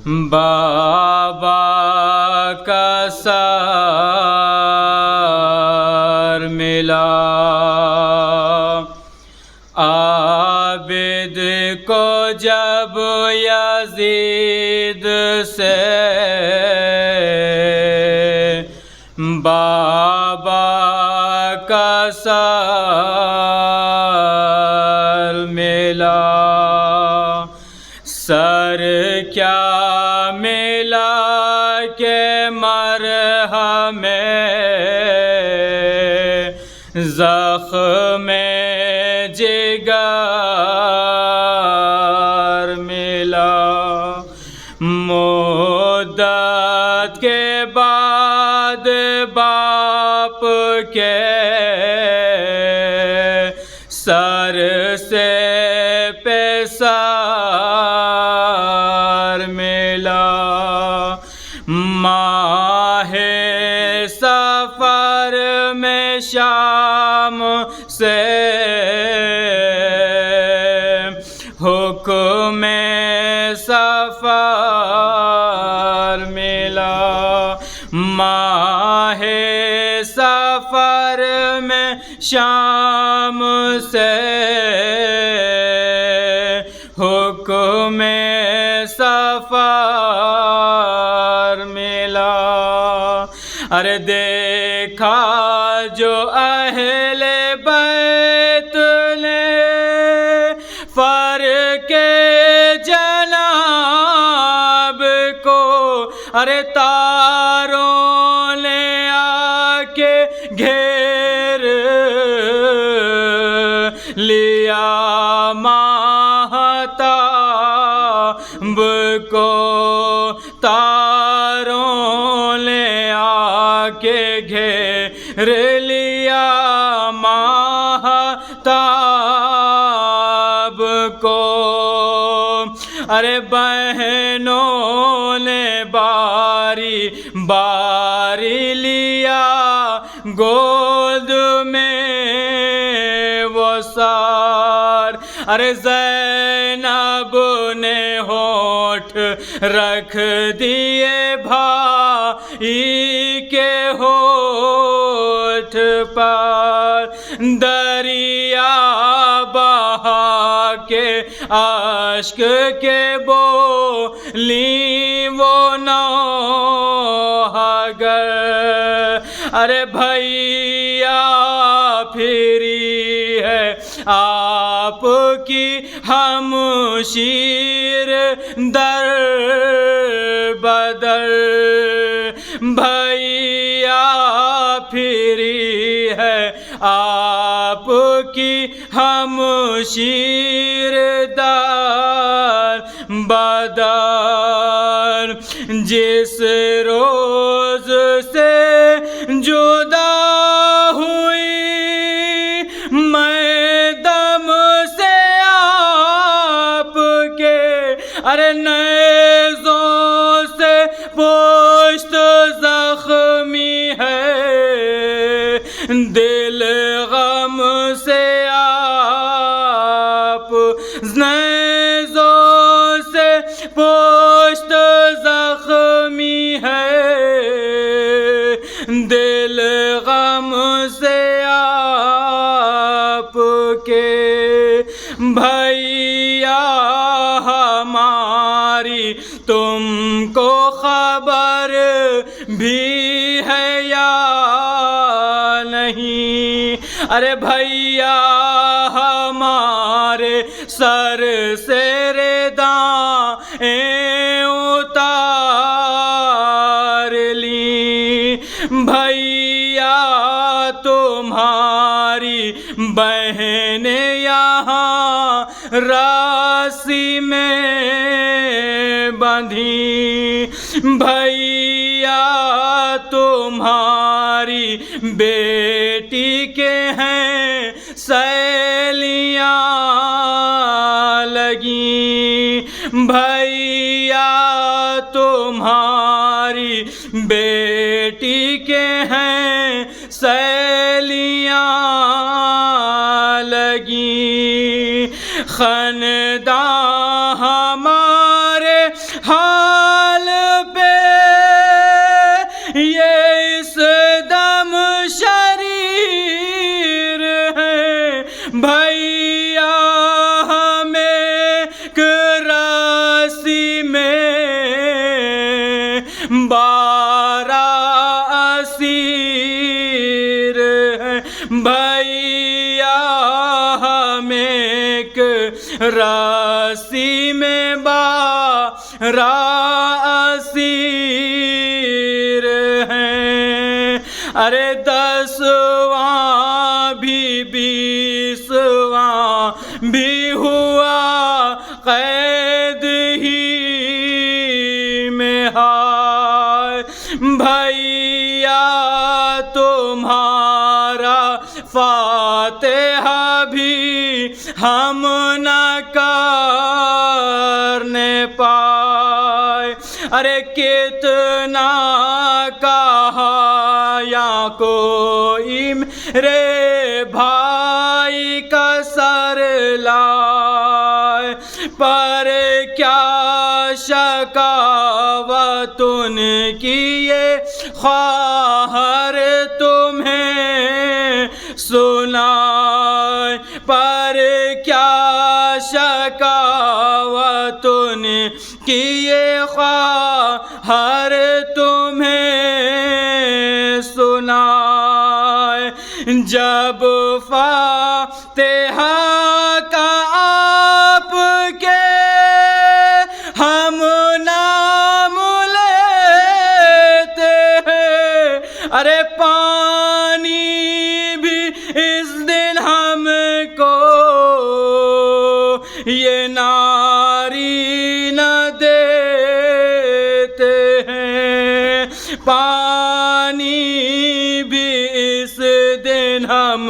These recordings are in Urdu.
بابا کا سار ملا، عابد کو جب یزید سے بابا کا سار ملا، سر کیا ملا کہ مرہم زخم جگر ملا، مدت کے بعد باپ کے سر سے پیسار ملا، ماہ سفر میں شام سے حکم سفر ملا، ماہ سفر میں شام سے حکم سفر ملا، ارے دیکھا جو اہل بیت نے فرق جناب کو، ارے تاروں نے آ کے گھیر لیا ماہتاب کو، تاروں نے آ کے گھیر لیا ماہتاب کو، ارے بہنوں نے باری باری لیا گود میں وہ سار، ارے زینب نے ہونٹ رکھ دیے بھائی کے ہونٹ پر، دریا بہا کے اشک کے بولی وہ نوحگر، ارے بھیا پھری ہے آپ کی ہمشیر در بدر، بھیا پھری ہے آپ کی ہمشیر در بدر، جس روز سے جدا ہوئی میں دم سے آپ کے، ارے نیزوں سے پشت زخمی ہے، دل غم سے آپ نیزوں سے پشت زخمی ہے، دل غم سے آپ کے، بھیا ہماری تم کو خبر بھی ہے یا نہیں، ارے بھیا ہمارے سر سے ردائیں اتار لی، بھیا تمہاری بہنیں یہاں راسی میں بندھی، بھیا تمہاری بیٹی کے ہیں سیلیاں لگی، بھیا تمہاری بیٹی کے ہیں سیلیاں لگی، خاندان ہمارے ہاں اسیر ہیں، ارے 10واں بھی 20واں بھی ہوا قید ہی میں ہائے، بھیا تمہارا فاتحہ بھی ہم نہ کرنے پائے، ارے کتنا کہا یا کوئی میرے بھائی کا سر لائے، پر کیا شکاوت ان کی یہ خواہر تمہیں سنائے، پر کیا شکاوت ان کی یہ خواہر تمہیں سنائے، جب فاتحہ کا آپ کے ہم نام لیتے ہیں، ارے پانی بھی اس دن ہم کو یہ ناری نہ دیتے ہیں، پانی بھی اس دن ہم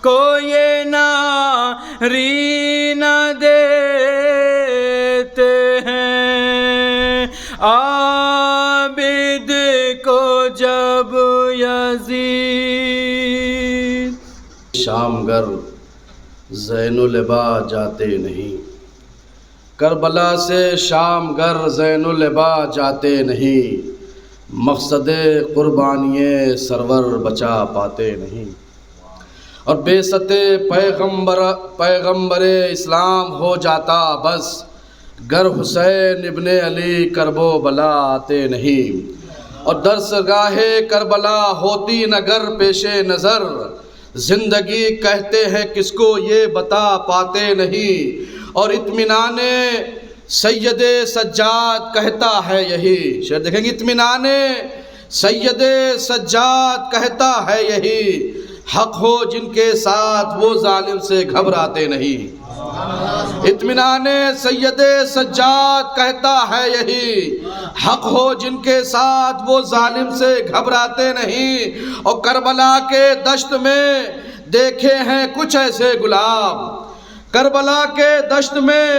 کو یہ ناری نہ دیتے ہیں، عابد کو جب یزید شام گر زین العبا جاتے نہیں، کربلا سے شام گر زین العبا جاتے نہیں، مقصد قربانی سرور بچا پاتے نہیں، اور بعثت پیغمبر اسلام ہو جاتا بس، گر حسین ابن علی کرب و بلا آتے نہیں، اور درسگاہ کربلا ہوتی نگر پیش نظر، زندگی کہتے ہیں کس کو یہ بتا پاتے نہیں، اور اطمینان سید سجاد کہتا ہے یہی، شعر دیکھیں گے، اطمینان سید سجاد کہتا ہے یہی، حق ہو جن کے ساتھ وہ ظالم سے گھبراتے نہیں، اطمینان سید سجاد کہتا ہے یہی، حق ہو جن کے ساتھ وہ ظالم سے گھبراتے نہیں، اور کربلا کے دشت میں دیکھے ہیں کچھ ایسے گلاب، کربلا کے دشت میں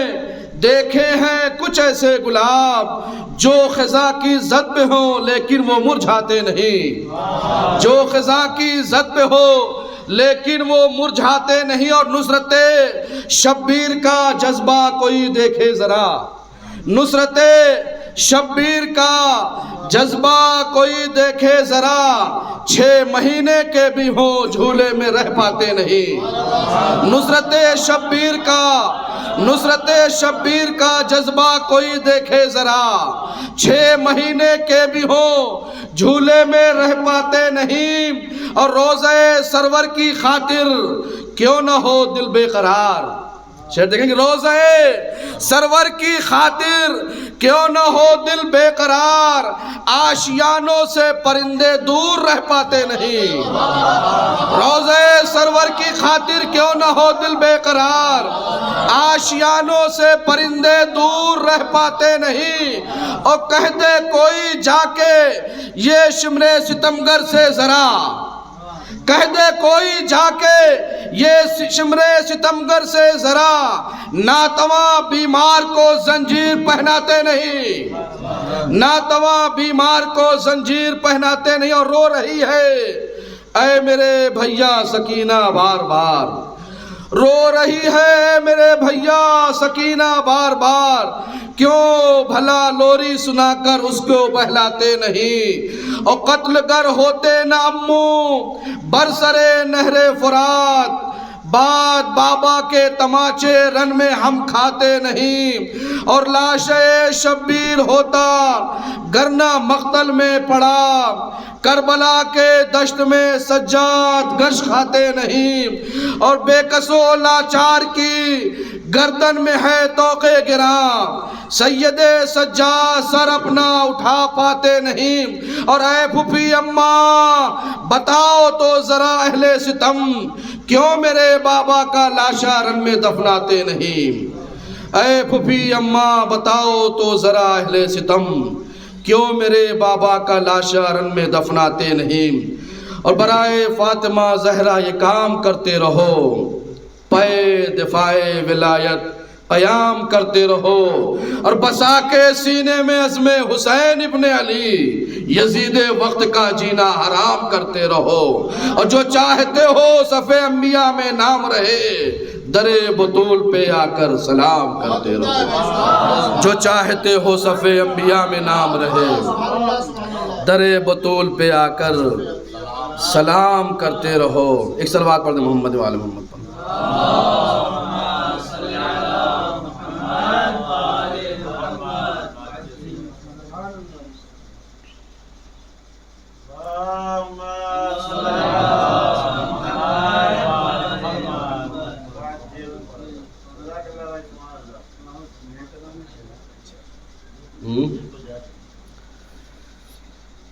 دیکھے ہیں کچھ ایسے گلاب، جو خزاں کی زد پہ ہوں لیکن وہ مرجھاتے نہیں، جو خزاں کی زد پہ ہو لیکن وہ مرجھاتے نہیں، اور نصرت شبیر کا جذبہ کوئی دیکھے ذرا، نصرت شبیر کا جذبہ کوئی دیکھے ذرا، 6 مہینے کے بھی ہوں جھولے میں رہ پاتے نہیں، نصرت شبیر کا جذبہ کوئی دیکھے ذرا، 6 مہینے کے بھی ہوں جھولے میں رہ پاتے نہیں، اور روزہ سرور کی خاطر کیوں نہ ہو دل بے قرار، شعر دیکھیں گے، روزہ سرور کی خاطر کیوں نہ ہو دل بے قرار، آشیانوں سے پرندے دور رہ پاتے نہیں، روزہ سرور کی خاطر کیوں نہ ہو دل بے قرار، آشیانوں سے پرندے دور رہ پاتے نہیں، اور کہہ دے کوئی جا کے یہ شمر ستمگر سے ذرا، کہہ دے کوئی جا کے یہ شمر ستمگر سے ذرا، ناتواں بیمار کو زنجیر پہناتے نہیں، ناتواں بیمار کو زنجیر پہناتے نہیں، اور رو رہی ہے اے میرے بھیا سکینہ بار بار، رو رہی ہے میرے بھیا سکینہ بار بار، کیوں بھلا لوری سنا کر اس کو بہلاتے نہیں، اور قتل گر ہوتے نہ امو برسرے نہر فرات، بعد بابا کے تماچے رن میں ہم کھاتے نہیں، اور لاش شبیر ہوتا گرنا مقتل میں پڑا، کربلا کے دشت میں سجاد گش کھاتے نہیں، اور بے کس و لاچار کی گردن میں ہے طوق گراں، سید سجاد سر اپنا اٹھا پاتے نہیں۔ اور اے پھوپھی اماں بتاؤ تو ذرا اہل ستم، کیوں میرے بابا کا لاشا رن میں دفناتے نہیں؟ اے پھوپھی اماں بتاؤ تو ذرا اہل ستم، کیوں میرے بابا کا لاشا رن میں دفناتے نہیں؟ اور برائے فاطمہ زہرا یہ کام کرتے رہو، پے دفاع ولایت قیام کرتے رہو، اور بسا کے سینے میں عزم حسین ابن علی یزید وقت کا جینا حرام کرتے رہو، اور جو چاہتے ہو صف انبیاء میں نام رہے در بطول پہ آ کر سلام کرتے رہو، جو چاہتے ہو صف انبیاء میں نام رہے در بطول پہ آ کر سلام کرتے رہو۔ ایک صلوات پڑھ دیں محمد و آل محمد پر۔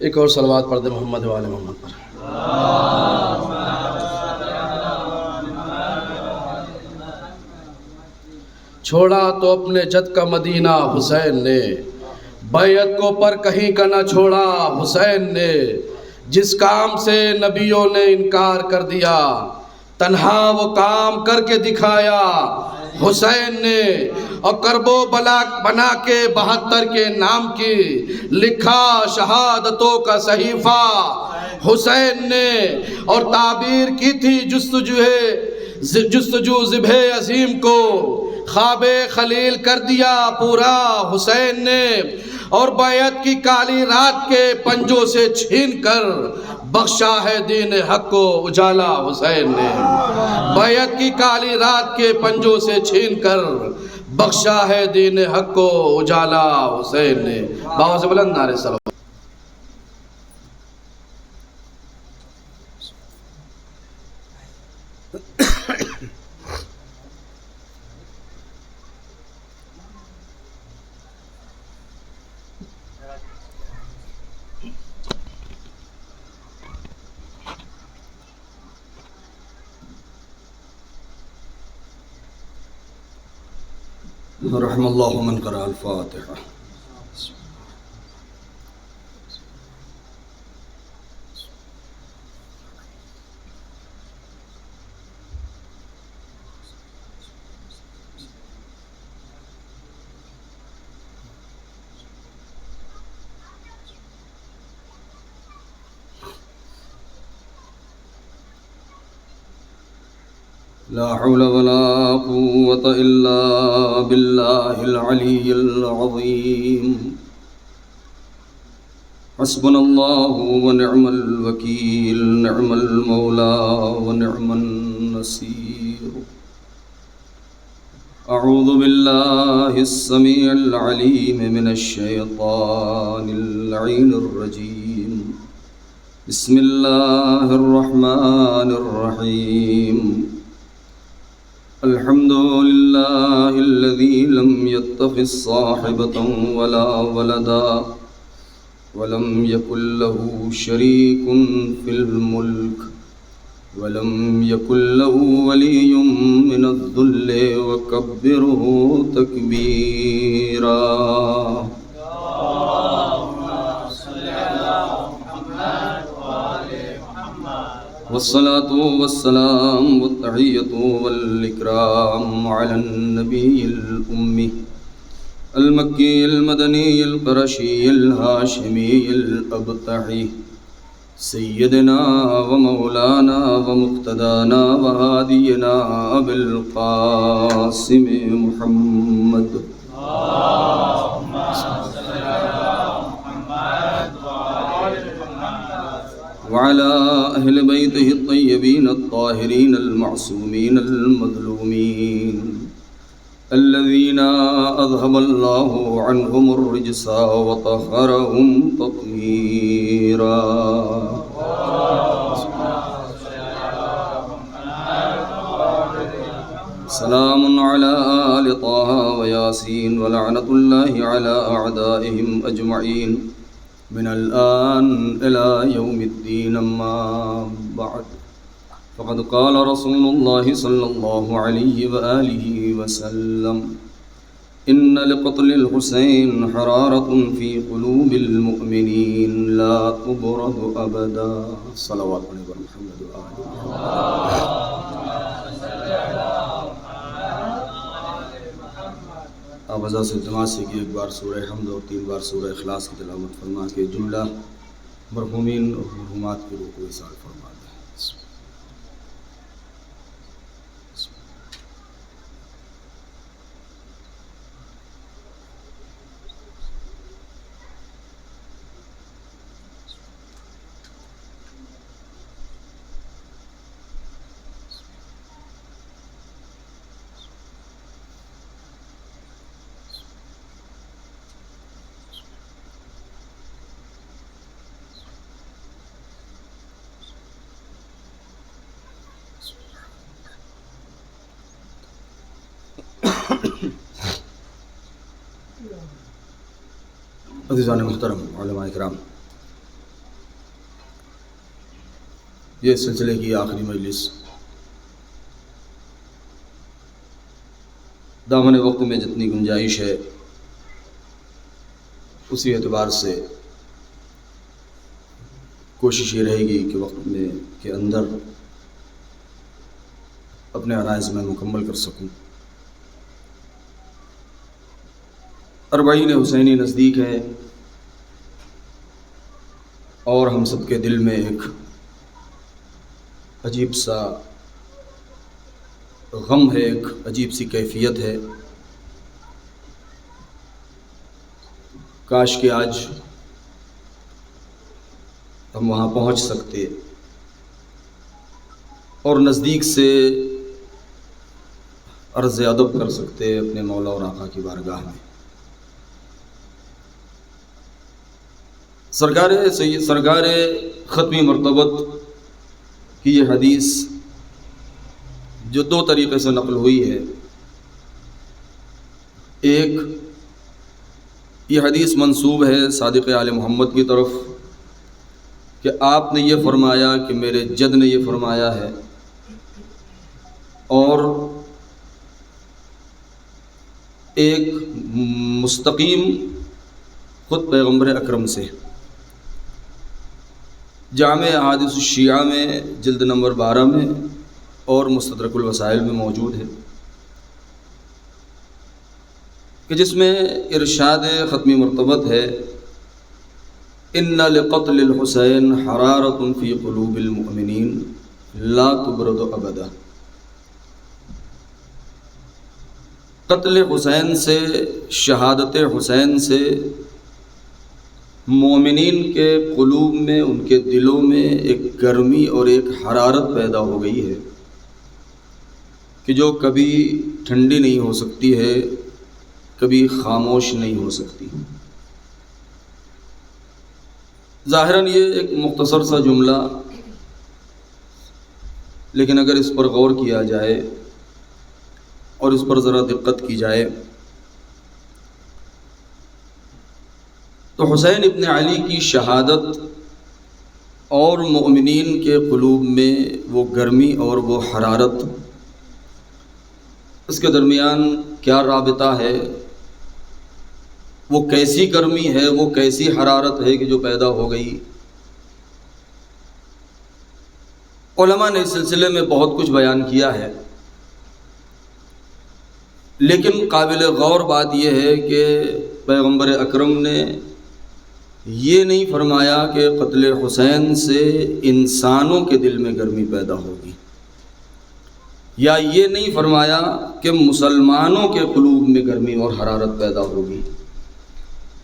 ایک اور صلوات پڑھ دیں محمد و آل محمد پر۔ چھوڑا تو اپنے جد کا مدینہ حسین نے، بیعت کو پر کہیں کا نہ چھوڑا حسین نے، جس کام سے نبیوں نے انکار کر دیا تنہا وہ کام کر کے دکھایا حسین نے، اور کرب و بلا بنا کے 72 کے نام کی لکھا شہادتوں کا صحیفہ حسین نے، اور تعبیر کی تھی جستجو ذبح عظیم کو، خواب خلیل کر دیا پورا حسین نے، اور بیعت کی کالی رات کے پنجوں سے چھین کر بخشا ہے دین حق کو اجالا حسین نے، بیعت کی کالی رات کے پنجوں سے چھین کر بخشا ہے دین حق کو اجالا حسین نے۔ بابا سے بلند نعرے صلوات۔ رحم اللہ من قرأ الفاتحہ۔ لا حول ولا قوة إلا بالله العلي العظيم، حسبنا الله ونعم الوكيل، نعم المولى ونعم النصير۔ أعوذ بالله السميع العليم من الشيطان اللعين الرجيم، بسم الله الرحمن الرحيم۔ الحمد لله الذي لم يتخذ صاحبة ولا ولدا، ولم يكن له شريك في الملك، ولم يكن له ولي من الذل، وكبره تكبيرا۔ والصلاة والسلام والتحية والإكرام على النبي الأمي المكي المدني القرشي الهاشمي الأبطحي، سيدنا ومولانا ومقتدانا وهادينا أبي القاسم محمد، وعلى أهل بيته الطيبين الطاهرين المعصومين المظلومين، الذين أذهب الله عنهم الرجس وطهرهم تطهيرا. سلام على آل طه وياسين ولعنة الله على أعدائهم أجمعين من الآن إلى يوم الدين. أما بعد، فقد قال رسول الله صلى الله عليه وآله وسلم: إن لقتل الحسين حرارة في قلوب المؤمنين لا تبرد أبدا. صلوات على محمد وآله. آپ ازا سے التماس سے کہ ایک بار سورہ حمد اور 3 بار سورہ اخلاص کی تلاوت فرما کے جملہ مرحومین اور مرحومات کی روح کو وصال فرما دیں. عزیزان محترم، علماء کرام، یہ سلسلے کی آخری مجلس دامن وقت میں جتنی گنجائش ہے اسی اعتبار سے کوشش یہ رہے گی کہ وقت میں کے اندر اپنے عرائض میں مکمل کر سکوں. اربعین حسینی نزدیک ہے اور ہم سب کے دل میں ایک عجیب سا غم ہے، ایک عجیب سی کیفیت ہے. کاش کہ آج ہم وہاں پہنچ سکتے اور نزدیک سے عرض ادب کر سکتے اپنے مولا اور آقا کی بارگاہ میں. سرکار ختمی مرتبت کی یہ حدیث جو 2 طریقے سے نقل ہوئی ہے. ایک، یہ حدیث منسوب ہے صادق آل محمد کی طرف کہ آپ نے یہ فرمایا کہ میرے جد نے یہ فرمایا ہے، اور ایک مستقیم خود پیغمبر اکرم سے. جامع احادیث الشیعہ میں جلد نمبر 12 میں اور مستدرک الوسائل میں موجود ہے کہ جس میں ارشاد ختمی مرتبت ہے: ان لقتل الحسین حرارۃ فی قلوب المؤمنین لا تبرد ابدا. قتل حسین سے، شہادت حسین سے مومنین کے قلوب میں، ان کے دلوں میں ایک گرمی اور ایک حرارت پیدا ہو گئی ہے کہ جو کبھی ٹھنڈی نہیں ہو سکتی ہے، کبھی خاموش نہیں ہو سکتی. ظاہراً یہ ایک مختصر سا جملہ، لیکن اگر اس پر غور کیا جائے اور اس پر ذرا دقت کی جائے تو حسین ابن علی کی شہادت اور مومنین کے قلوب میں وہ گرمی اور وہ حرارت، اس کے درمیان کیا رابطہ ہے، وہ کیسی گرمی ہے، وہ کیسی حرارت ہے کہ جو پیدا ہو گئی. علماء نے اس سلسلے میں بہت کچھ بیان کیا ہے، لیکن قابل غور بات یہ ہے کہ پیغمبر اکرم نے یہ نہیں فرمایا کہ قتل حسین سے انسانوں کے دل میں گرمی پیدا ہوگی، یا یہ نہیں فرمایا کہ مسلمانوں کے قلوب میں گرمی اور حرارت پیدا ہوگی،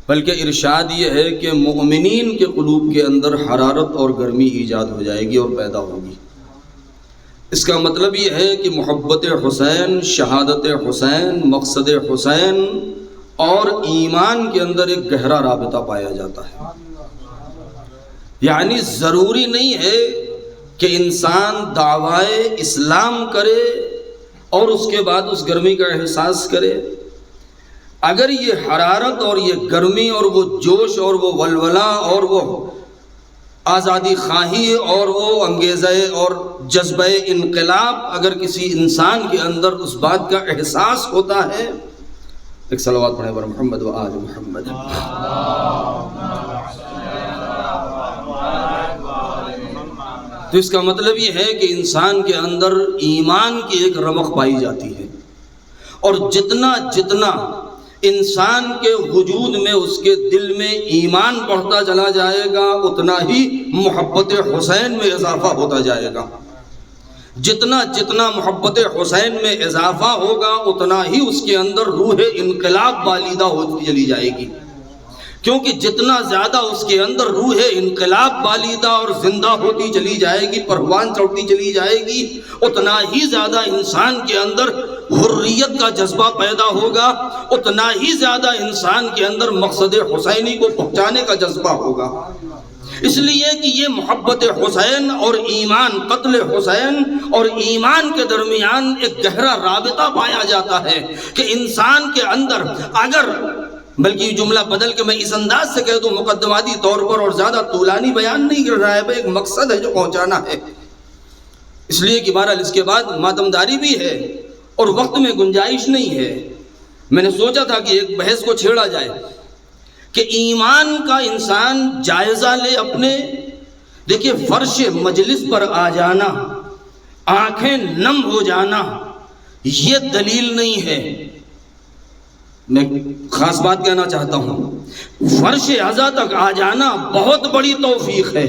بلکہ ارشاد یہ ہے کہ مومنین کے قلوب کے اندر حرارت اور گرمی ایجاد ہو جائے گی اور پیدا ہوگی. اس کا مطلب یہ ہے کہ محبت حسین، شہادت حسین، مقصد حسین اور ایمان کے اندر ایک گہرا رابطہ پایا جاتا ہے۔ یعنی ضروری نہیں ہے کہ انسان دعویٰ اسلام کرے اور اس کے بعد اس گرمی کا احساس کرے۔ اگر یہ حرارت اور یہ گرمی اور وہ جوش اور وہ ولولہ اور وہ آزادی خواہی اور وہ انگیزہ اور جذبہ انقلاب اگر کسی انسان کے اندر اس بات کا احساس ہوتا ہے، ایک صلوات پڑھیں بر محمد و آل محمد۔ تو اس کا مطلب یہ ہے کہ انسان کے اندر ایمان کی ایک رمق پائی جاتی ہے، اور جتنا جتنا انسان کے وجود میں اس کے دل میں ایمان بڑھتا چلا جائے گا اتنا ہی محبت حسین میں اضافہ ہوتا جائے گا۔ جتنا جتنا محبت حسین میں اضافہ ہوگا اتنا ہی اس کے اندر روح انقلاب بالیدہ ہوتی چلی جائے گی، کیونکہ جتنا زیادہ اس کے اندر روح انقلاب بالیدہ اور زندہ ہوتی چلی جائے گی، پروان چڑھتی چلی جائے گی، اتنا ہی زیادہ انسان کے اندر حریت کا جذبہ پیدا ہوگا، اتنا ہی زیادہ انسان کے اندر مقصد حسینی کو پہنچانے کا جذبہ ہوگا۔ اس لیے کہ یہ محبت حسین اور ایمان، قتل حسین اور ایمان کے درمیان ایک گہرا رابطہ پایا جاتا ہے کہ انسان کے اندر اگر، بلکہ یہ جملہ بدل کے میں اس انداز سے کہہ دوں مقدماتی طور پر، اور زیادہ طولانی بیان نہیں کر رہا ہے، ایک مقصد ہے جو پہنچانا ہے، اس لیے کہ بہرحال اس کے بعد ماتمداری بھی ہے اور وقت میں گنجائش نہیں ہے۔ میں نے سوچا تھا کہ ایک بحث کو چھیڑا جائے کہ ایمان کا انسان جائزہ لے اپنے۔ دیکھیے، فرش مجلس پر آ جانا، آنکھیں نم ہو جانا، یہ دلیل نہیں ہے۔ میں خاص بات کہنا چاہتا ہوں، فرش عزا تک آ جانا بہت بڑی توفیق ہے،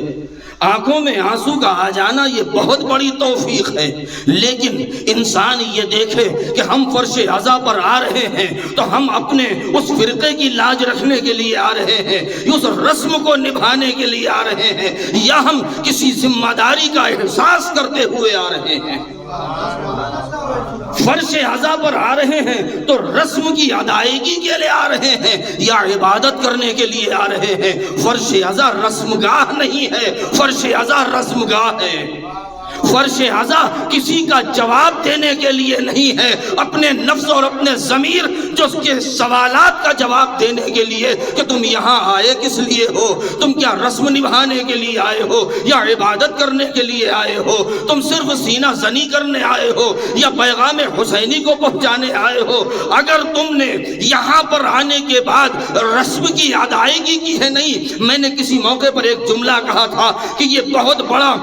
آنکھوں میں آنسو کا آ جانا یہ بہت بڑی توفیق ہے، لیکن انسان یہ دیکھے کہ ہم فرش عزا پر آ رہے ہیں تو ہم اپنے اس فرقے کی لاج رکھنے کے لیے آ رہے ہیں، اس رسم کو نبھانے کے لیے آ رہے ہیں، یا ہم کسی ذمہ داری کا احساس کرتے ہوئے آ رہے ہیں۔ فرش عزا پر آ رہے ہیں تو رسم کی ادائیگی کے لیے آ رہے ہیں یا عبادت کرنے کے لیے آ رہے ہیں؟ فرش عزا رسم گاہ نہیں ہے، فرش عزا رسم گاہ ہے۔ فرش عزا کسی کا جواب دینے کے لیے نہیں ہے، اپنے نفس اور اپنے ضمیر جو اس کے سوالات کا جواب دینے کے لیے کہ تم یہاں آئے کس لیے ہو، تم کیا رسم نبھانے کے لیے آئے ہو یا عبادت کرنے کے لیے آئے ہو، تم صرف سینہ زنی کرنے آئے ہو یا پیغام حسینی کو پہنچانے آئے ہو۔ اگر تم نے یہاں پر آنے کے بعد رسم کی ادائیگی کی ہے نہیں، میں نے کسی موقع پر ایک جملہ کہا تھا کہ یہ بہت بڑا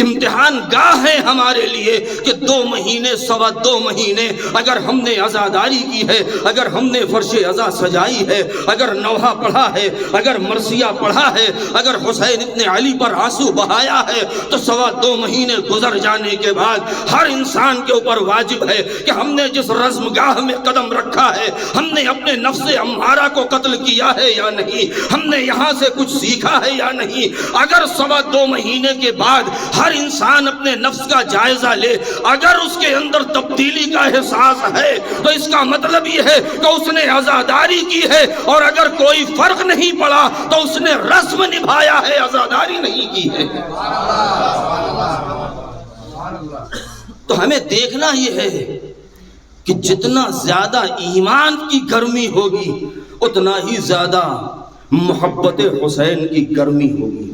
امتحان گاہ ہے ہمارے لیے کہ 2 مہینے، 2.25 مہینے اگر ہم نے عزاداری کی ہے، اگر ہم نے فرش عزا سجائی ہے، اگر نوحہ پڑھا ہے، اگر مرثیہ پڑھا ہے، اگر حسین ابن علی پر آنسو بہایا ہے، تو 2.25 مہینے گزر جانے کے بعد ہر انسان کے اوپر واجب ہے کہ ہم نے جس رزم گاہ میں قدم رکھا ہے، ہم نے اپنے نفس امارہ کو قتل کیا ہے یا نہیں، ہم نے یہاں سے کچھ سیکھا ہے یا نہیں۔ اگر 2.25 مہینے کے بعد ہر انسان اپنے نفس کا جائزہ لے، اگر اس کے اندر تبدیلی کا احساس ہے تو اس کا مطلب یہ ہے کہ اس نے عزاداری کی ہے، اور اگر کوئی فرق نہیں پڑا تو اس نے رسم نبھایا ہے، عزاداری نہیں کی ہے۔ تو ہمیں دیکھنا یہ ہے کہ جتنا زیادہ ایمان کی گرمی ہوگی اتنا ہی زیادہ محبت حسین کی گرمی ہوگی۔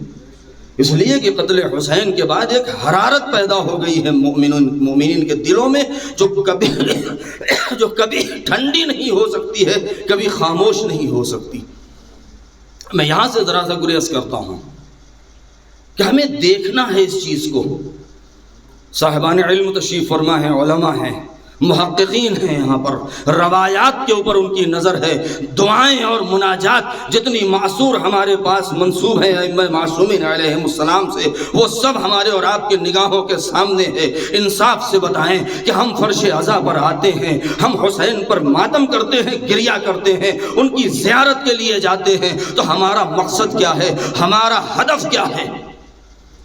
اس لیے کہ قتل حسین کے بعد ایک حرارت پیدا ہو گئی ہے مومنین کے دلوں میں جو کبھی ٹھنڈی نہیں ہو سکتی ہے، کبھی خاموش نہیں ہو سکتی۔ میں یہاں سے ذرا سا گریز کرتا ہوں کہ ہمیں دیکھنا ہے اس چیز کو۔ صاحبان علم تشریف فرما ہیں، علماء ہیں، محققین ہیں، یہاں پر روایات کے اوپر ان کی نظر ہے، دعائیں اور مناجات جتنی معصور ہمارے پاس منسوب ہیں ائمہ معصومین علیہم السلام سے، وہ سب ہمارے اور آپ کے نگاہوں کے سامنے ہے۔ انصاف سے بتائیں کہ ہم فرش عزا پر آتے ہیں، ہم حسین پر ماتم کرتے ہیں، گریہ کرتے ہیں، ان کی زیارت کے لیے جاتے ہیں، تو ہمارا مقصد کیا ہے، ہمارا ہدف کیا ہے؟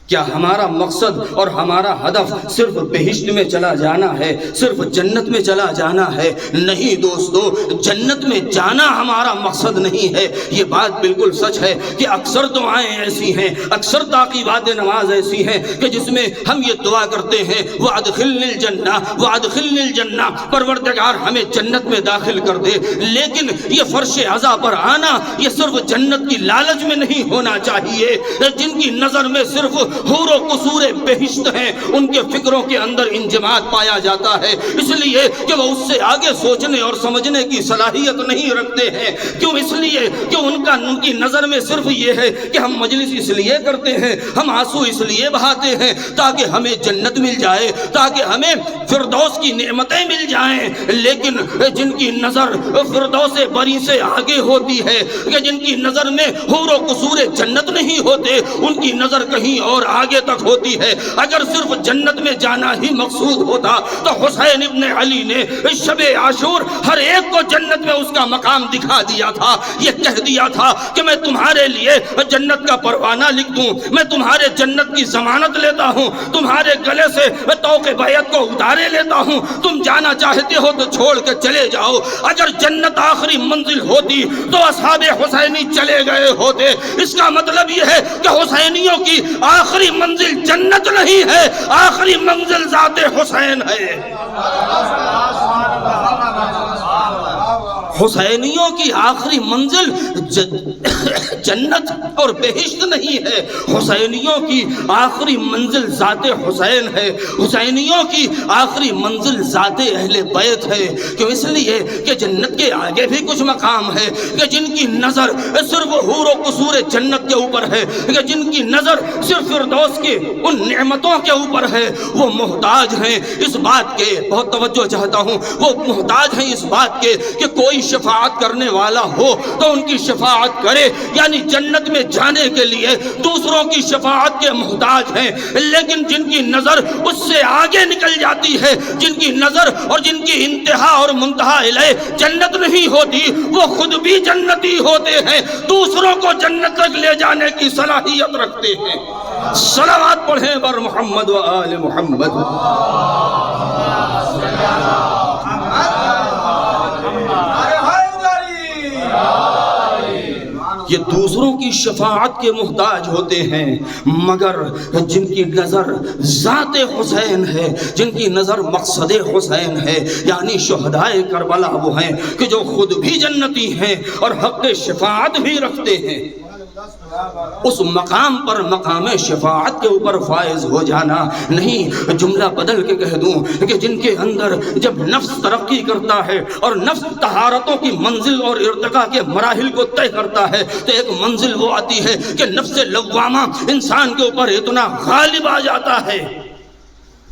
کیا ہمارا مقصد اور ہمارا ہدف صرف بہشت میں چلا جانا ہے، صرف جنت میں چلا جانا ہے؟ نہیں دوستو، جنت میں جانا ہمارا مقصد نہیں ہے۔ یہ بات بالکل سچ ہے کہ اکثر دعائیں ایسی ہیں، اکثر تعقیبات نماز ایسی ہیں کہ جس میں ہم یہ دعا کرتے ہیں وَأَدْخِلْنِي الْجَنَّةَ وَأَدْخِلْنِي الْجَنَّةَ، پروردگار ہمیں جنت میں داخل کر دے۔ لیکن یہ فرش عزا پر آنا یہ صرف جنت کی لالچ میں نہیں ہونا چاہیے۔ جن کی نظر میں صرف حور و قصور بہشت ہیں، ان کے فکروں کے اندر انجماد پایا جاتا ہے، اس لیے کہ وہ اس سے آگے سوچنے اور سمجھنے کی صلاحیت نہیں رکھتے ہیں۔ کیوں؟ اس لیے کہ ان کی نظر میں صرف یہ ہے کہ ہم مجلس اس لیے کرتے ہیں، ہم آنسو اس لیے بہاتے ہیں تاکہ ہمیں جنت مل جائے، تاکہ ہمیں فردوس کی نعمتیں مل جائیں۔ لیکن جن کی نظر فردوس بری سے آگے ہوتی ہے، کہ جن کی نظر میں حور و قصور جنت نہیں ہوتے، ان کی نظر کہیں اور آگے تک ہوتی ہے۔ اگر صرف جنت میں جانا ہی مقصود ہوتا تو حسین ابن علی نے شب عاشور ہر ایک کو جنت میں اس کا مقام دکھا دیا تھا، یہ کہہ دیا تھا کہ میں تمہارے لیے جنت کا پروانہ لکھ دوں، میں تمہارے جنت کی ضمانت لیتا ہوں، تمہارے گلے سے طوق بیعت کو اتارے لیتا ہوں، تم جانا چاہتے ہو تو چھوڑ کے چلے جاؤ۔ اگر جنت آخری منزل ہوتی تو اصحاب حسینی چلے گئے ہوتے۔ اس کا مطلب یہ ہے کہ حسینیوں کی آخری منزل جنت نہیں ہے، آخری منزل ذات حسین ہے۔ حسینیوں کی آخری منزل جنت اور بہشت نہیں ہے، حسینیوں کی آخری منزل ذات حسین ہے، حسینیوں کی آخری منزل ذات اہل بیت ہے۔ کیوں؟ اس لیے کہ جنت کے آگے بھی کچھ مقام ہے، کہ جن کی نظر صرف حور و قصور جنت کے اوپر ہے، کہ جن کی نظر صرف فردوس کے ان نعمتوں کے اوپر ہے، وہ محتاج ہیں اس بات کے، بہت توجہ چاہتا ہوں، وہ محتاج ہیں اس بات کے کہ کوئی شفاعت کرنے والا ہو تو ان کی شفاعت کرے، یعنی جنت میں جانے کے لیے دوسروں کی شفاعت کے محتاج ہیں۔ لیکن جن کی نظر اس سے آگے نکل جاتی ہے، جن کی نظر اور جن کی انتہا اور منتہا الیہ جنت نہیں ہوتی، وہ خود بھی جنتی ہوتے ہیں، دوسروں کو جنت تک لے جانے کی صلاحیت رکھتے ہیں۔ صلوات پڑھیں بر محمد و آل محمد۔ یہ دوسروں کی شفاعت کے محتاج ہوتے ہیں، مگر جن کی نظر ذات حسین ہے، جن کی نظر مقصد حسین ہے، یعنی شہدائے کربلا وہ ہیں کہ جو خود بھی جنتی ہیں اور حق شفاعت بھی رکھتے ہیں۔ اس مقام پر مقام شفاعت کے اوپر فائز ہو جانا نہیں، جملہ بدل کے کہہ دوں کہ جن کے اندر جب نفس ترقی کرتا ہے اور نفس طہارتوں کی منزل اور ارتقاء کے مراحل کو طے کرتا ہے تو ایک منزل وہ آتی ہے کہ نفس لوامہ انسان کے اوپر اتنا غالب آ جاتا ہے،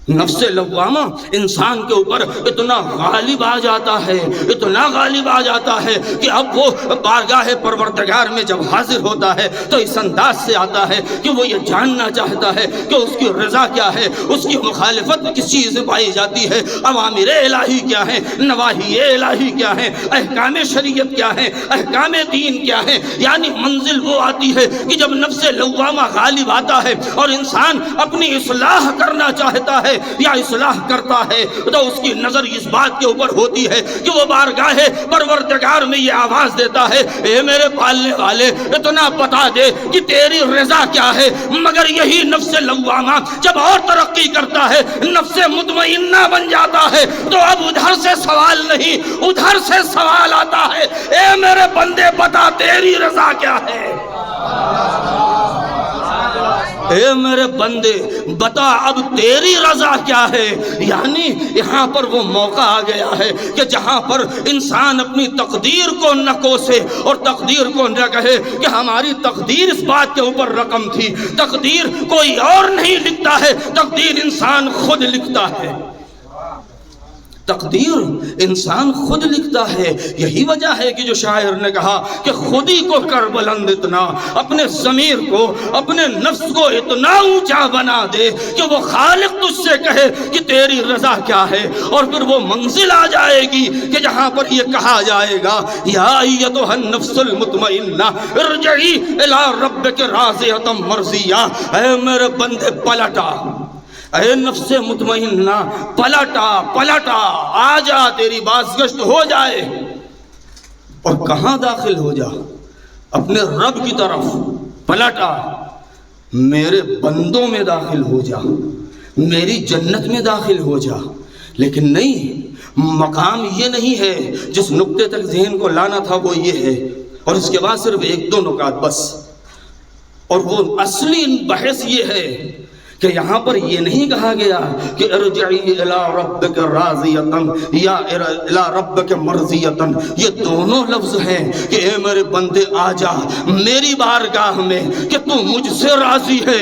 نفس لوامہ انسان کے اوپر اتنا غالب آ جاتا ہے، اتنا غالب آ جاتا ہے کہ اب وہ بارگاہ پروردگار میں جب حاضر ہوتا ہے تو اس انداز سے آتا ہے کہ وہ یہ جاننا چاہتا ہے کہ اس کی رضا کیا ہے، اس کی مخالفت کس چیز سے پائی جاتی ہے، اوامر الہی کیا ہیں، نواہی الہی کیا ہیں، احکام شریعت کیا ہیں، احکام دین کیا ہیں۔ یعنی منزل وہ آتی ہے کہ جب نفس لوامہ غالب آتا ہے اور انسان اپنی اصلاح کرنا چاہتا ہے یا اصلاح کرتا ہے تو اس کی نظر اس بات کے اوپر ہوتی ہے کہ وہ بارگاہ پروردگار میں یہ آواز دیتا ہے، اے میرے پالنے والے اتنا بتا دے کہ تیری رضا کیا ہے۔ مگر یہی نفس لوامہ جب اور ترقی کرتا ہے، نفس مطمئنہ بن جاتا ہے تو اب ادھر سے سوال نہیں، ادھر سے سوال آتا ہے، اے میرے بندے بتا تیری رضا کیا ہے، اے میرے بندے بتا اب تیری رضا کیا ہے۔ یعنی یہاں پر وہ موقع آ گیا ہے کہ جہاں پر انسان اپنی تقدیر کو نہ کوسے اور تقدیر کو نہ کہے کہ ہماری تقدیر اس بات کے اوپر رقم تھی، تقدیر کوئی اور نہیں لکھتا ہے، تقدیر انسان خود لکھتا ہے۔ تقدیر انسان خود لکھتا ہے. یہی وجہ ہے کہ جو شاعر نے کہا کہ خود ہی کو کر بلند اتنا، اپنے ضمیر کو، اپنے نفس کو اتنا اونچا بنا دے کہ وہ خالق تجھ سے کہے کہ تیری رضا کیا ہے. اور پھر وہ منزل آ جائے گی کہ جہاں پر یہ کہا جائے گا یا ایتھا النفس المطمئنہ ارجعی الی ربک راضیۃ مرضیہ. اے میرے بندے پلٹا، اے نفس مطمئنہ پلٹا آ جا، تیری بازگشت ہو جائے. اور کہاں داخل ہو جا؟ اپنے رب کی طرف پلٹا، میرے بندوں میں داخل ہو جا، میری جنت میں داخل ہو جا. لیکن نہیں، مقام یہ نہیں ہے. جس نقطے تک ذہن کو لانا تھا وہ یہ ہے، اور اس کے بعد صرف ایک دو نکات بس. اور وہ اصلی بحث یہ ہے کہ یہاں پر یہ نہیں کہا گیا کہ ارجعی الی ربک راضیۃ یا الی ربک مرضیۃ. یہ دونوں لفظ ہیں کہ اے میرے بندے آ جا میری بارگاہ میں کہ تو مجھ سے راضی ہے،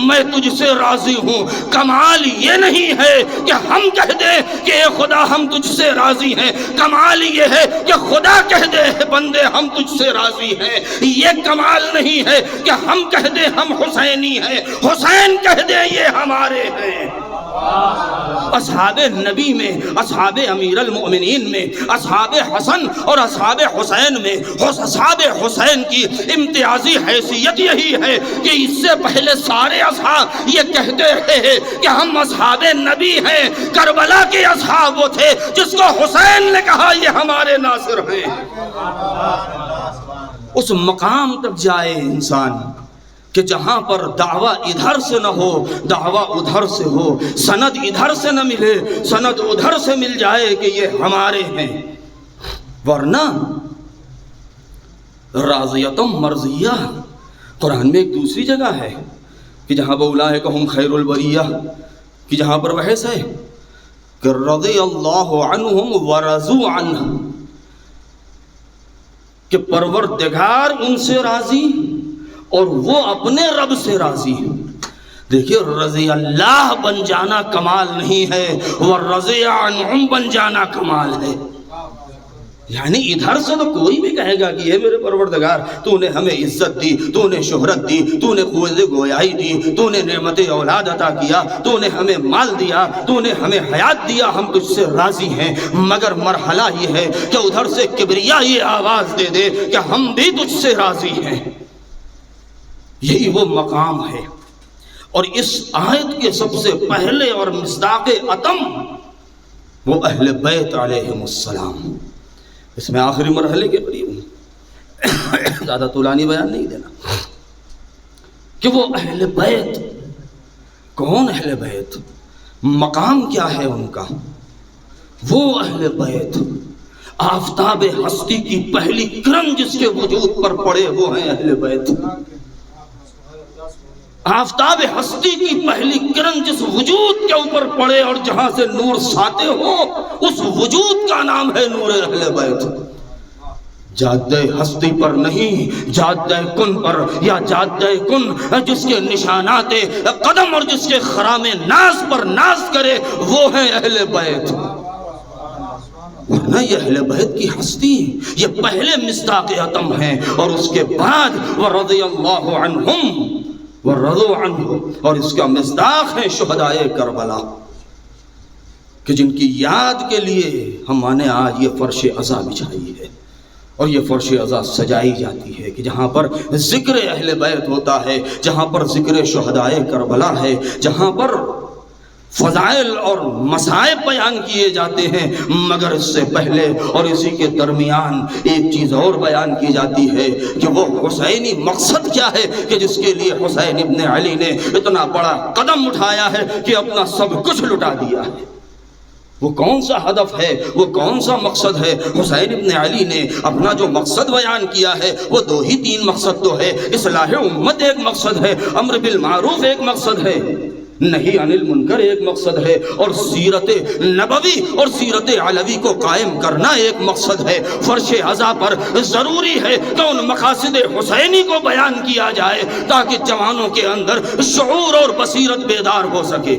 میں تجھ سے راضی ہوں. کمال یہ نہیں ہے کہ ہم کہہ دیں کہ اے خدا ہم تجھ سے راضی ہیں، کمال یہ ہے کہ خدا کہہ دے بندے ہم تجھ سے راضی ہیں. یہ کمال نہیں ہے کہ ہم کہہ دیں ہم حسینی ہیں، حسین کہہ دے یہ ہمارے ہیں. اصحاب نبی میں، اصحاب امیر المؤمنین میں، اصحاب حسن اور اصحاب حسین میں اصحاب حسین کی امتیازی حیثیت یہی ہے کہ اس سے پہلے سارے اصحاب یہ کہتے رہے کہ ہم اصحاب نبی ہیں. کربلا کے اصحاب وہ تھے جس کو حسین نے کہا یہ ہمارے ناصر ہیں. اس مقام تک جائے انسان کہ جہاں پر دعویٰ ادھر سے نہ ہو، دعویٰ ادھر سے ہو، سند ادھر سے نہ ملے، سند ادھر سے مل جائے کہ یہ ہمارے ہیں. ورنہ راضیۃ مرضیہ قرآن میں ایک دوسری جگہ ہے کہ جہاں اولئک ہم خیر البریہ، کہ جہاں پر بحث ہے کہ رضی اللہ عنہم ورضوا عنہ، کہ پروردگار ان سے راضی اور وہ اپنے رب سے راضی ہیں. دیکھیے رضی اللہ بن جانا کمال نہیں ہے، ورضی عنہم بن جانا کمال ہے. یعنی ادھر سے تو کوئی بھی کہے گا کہ یہ میرے پروردگار تو نے ہمیں عزت دی، تو نے شہرت دی، تو نے قوت گویائی دی، تو نے نعمت اولاد عطا کیا، تو نے ہمیں مال دیا، تو نے ہمیں حیات دیا، ہم تجھ سے راضی ہیں. مگر مرحلہ یہ ہے کہ ادھر سے کبریا یہ آواز دے دے کہ ہم بھی تجھ سے راضی ہیں. یہی وہ مقام ہے. اور اس آیت کے سب سے پہلے اور مصداق اتم وہ اہل بیت علیہم السلام. اس میں آخری مرحلے کے قریب ہوں، زیادہ طولانی بیان نہیں دینا، کہ وہ اہل بیت کون؟ اہل بیت مقام کیا ہے ان کا؟ وہ اہل بیت آفتاب ہستی کی پہلی کرن جس کے وجود پر پڑے وہ ہیں اہل بیت. آفتاب ہستی کی پہلی کرن جس وجود کے اوپر پڑے اور جہاں سے نور ساتے ہو اس وجود کا نام ہے نور اہل بیت. جادہ ہستی پر نہیں، جادہ کن پر، یا جادہ کن جس کے نشانات قدم اور جس کے خرام ناز پر ناز کرے وہ ہیں اہل بیت. ورنہ یہ اہل بیت کی ہستی یہ پہلے مصداق اتم ہیں. اور اس کے بعد ورضی اللہ عنہم ورضوا عنہ، اور اس کا مصداق ہے شہدائے کربلا، کہ جن کی یاد کے لیے ہم نے آج یہ فرش عزا بچھائی ہے اور یہ فرش عزا سجائی جاتی ہے، کہ جہاں پر ذکر اہل بیت ہوتا ہے، جہاں پر ذکر شہدائے کربلا ہے، جہاں پر فضائل اور مصائب بیان کیے جاتے ہیں. مگر اس سے پہلے اور اسی کے درمیان ایک چیز اور بیان کی جاتی ہے کہ وہ حسینی مقصد کیا ہے کہ جس کے لیے حسین ابن علی نے اتنا بڑا قدم اٹھایا ہے کہ اپنا سب کچھ لٹا دیا ہے. وہ کون سا ہدف ہے، وہ کون سا مقصد ہے؟ حسین ابن علی نے اپنا جو مقصد بیان کیا ہے وہ دو ہی تین مقصد تو ہے. اصلاح امت ایک مقصد ہے، امر بالمعروف ایک مقصد ہے، نہیں عن المنکر ایک مقصد ہے، اور سیرت نبوی اور سیرت علوی کو قائم کرنا ایک مقصد ہے. فرش عزا پر ضروری ہے کہ ان مقاصد حسینی کو بیان کیا جائے تاکہ جوانوں کے اندر شعور اور بصیرت بیدار ہو سکے.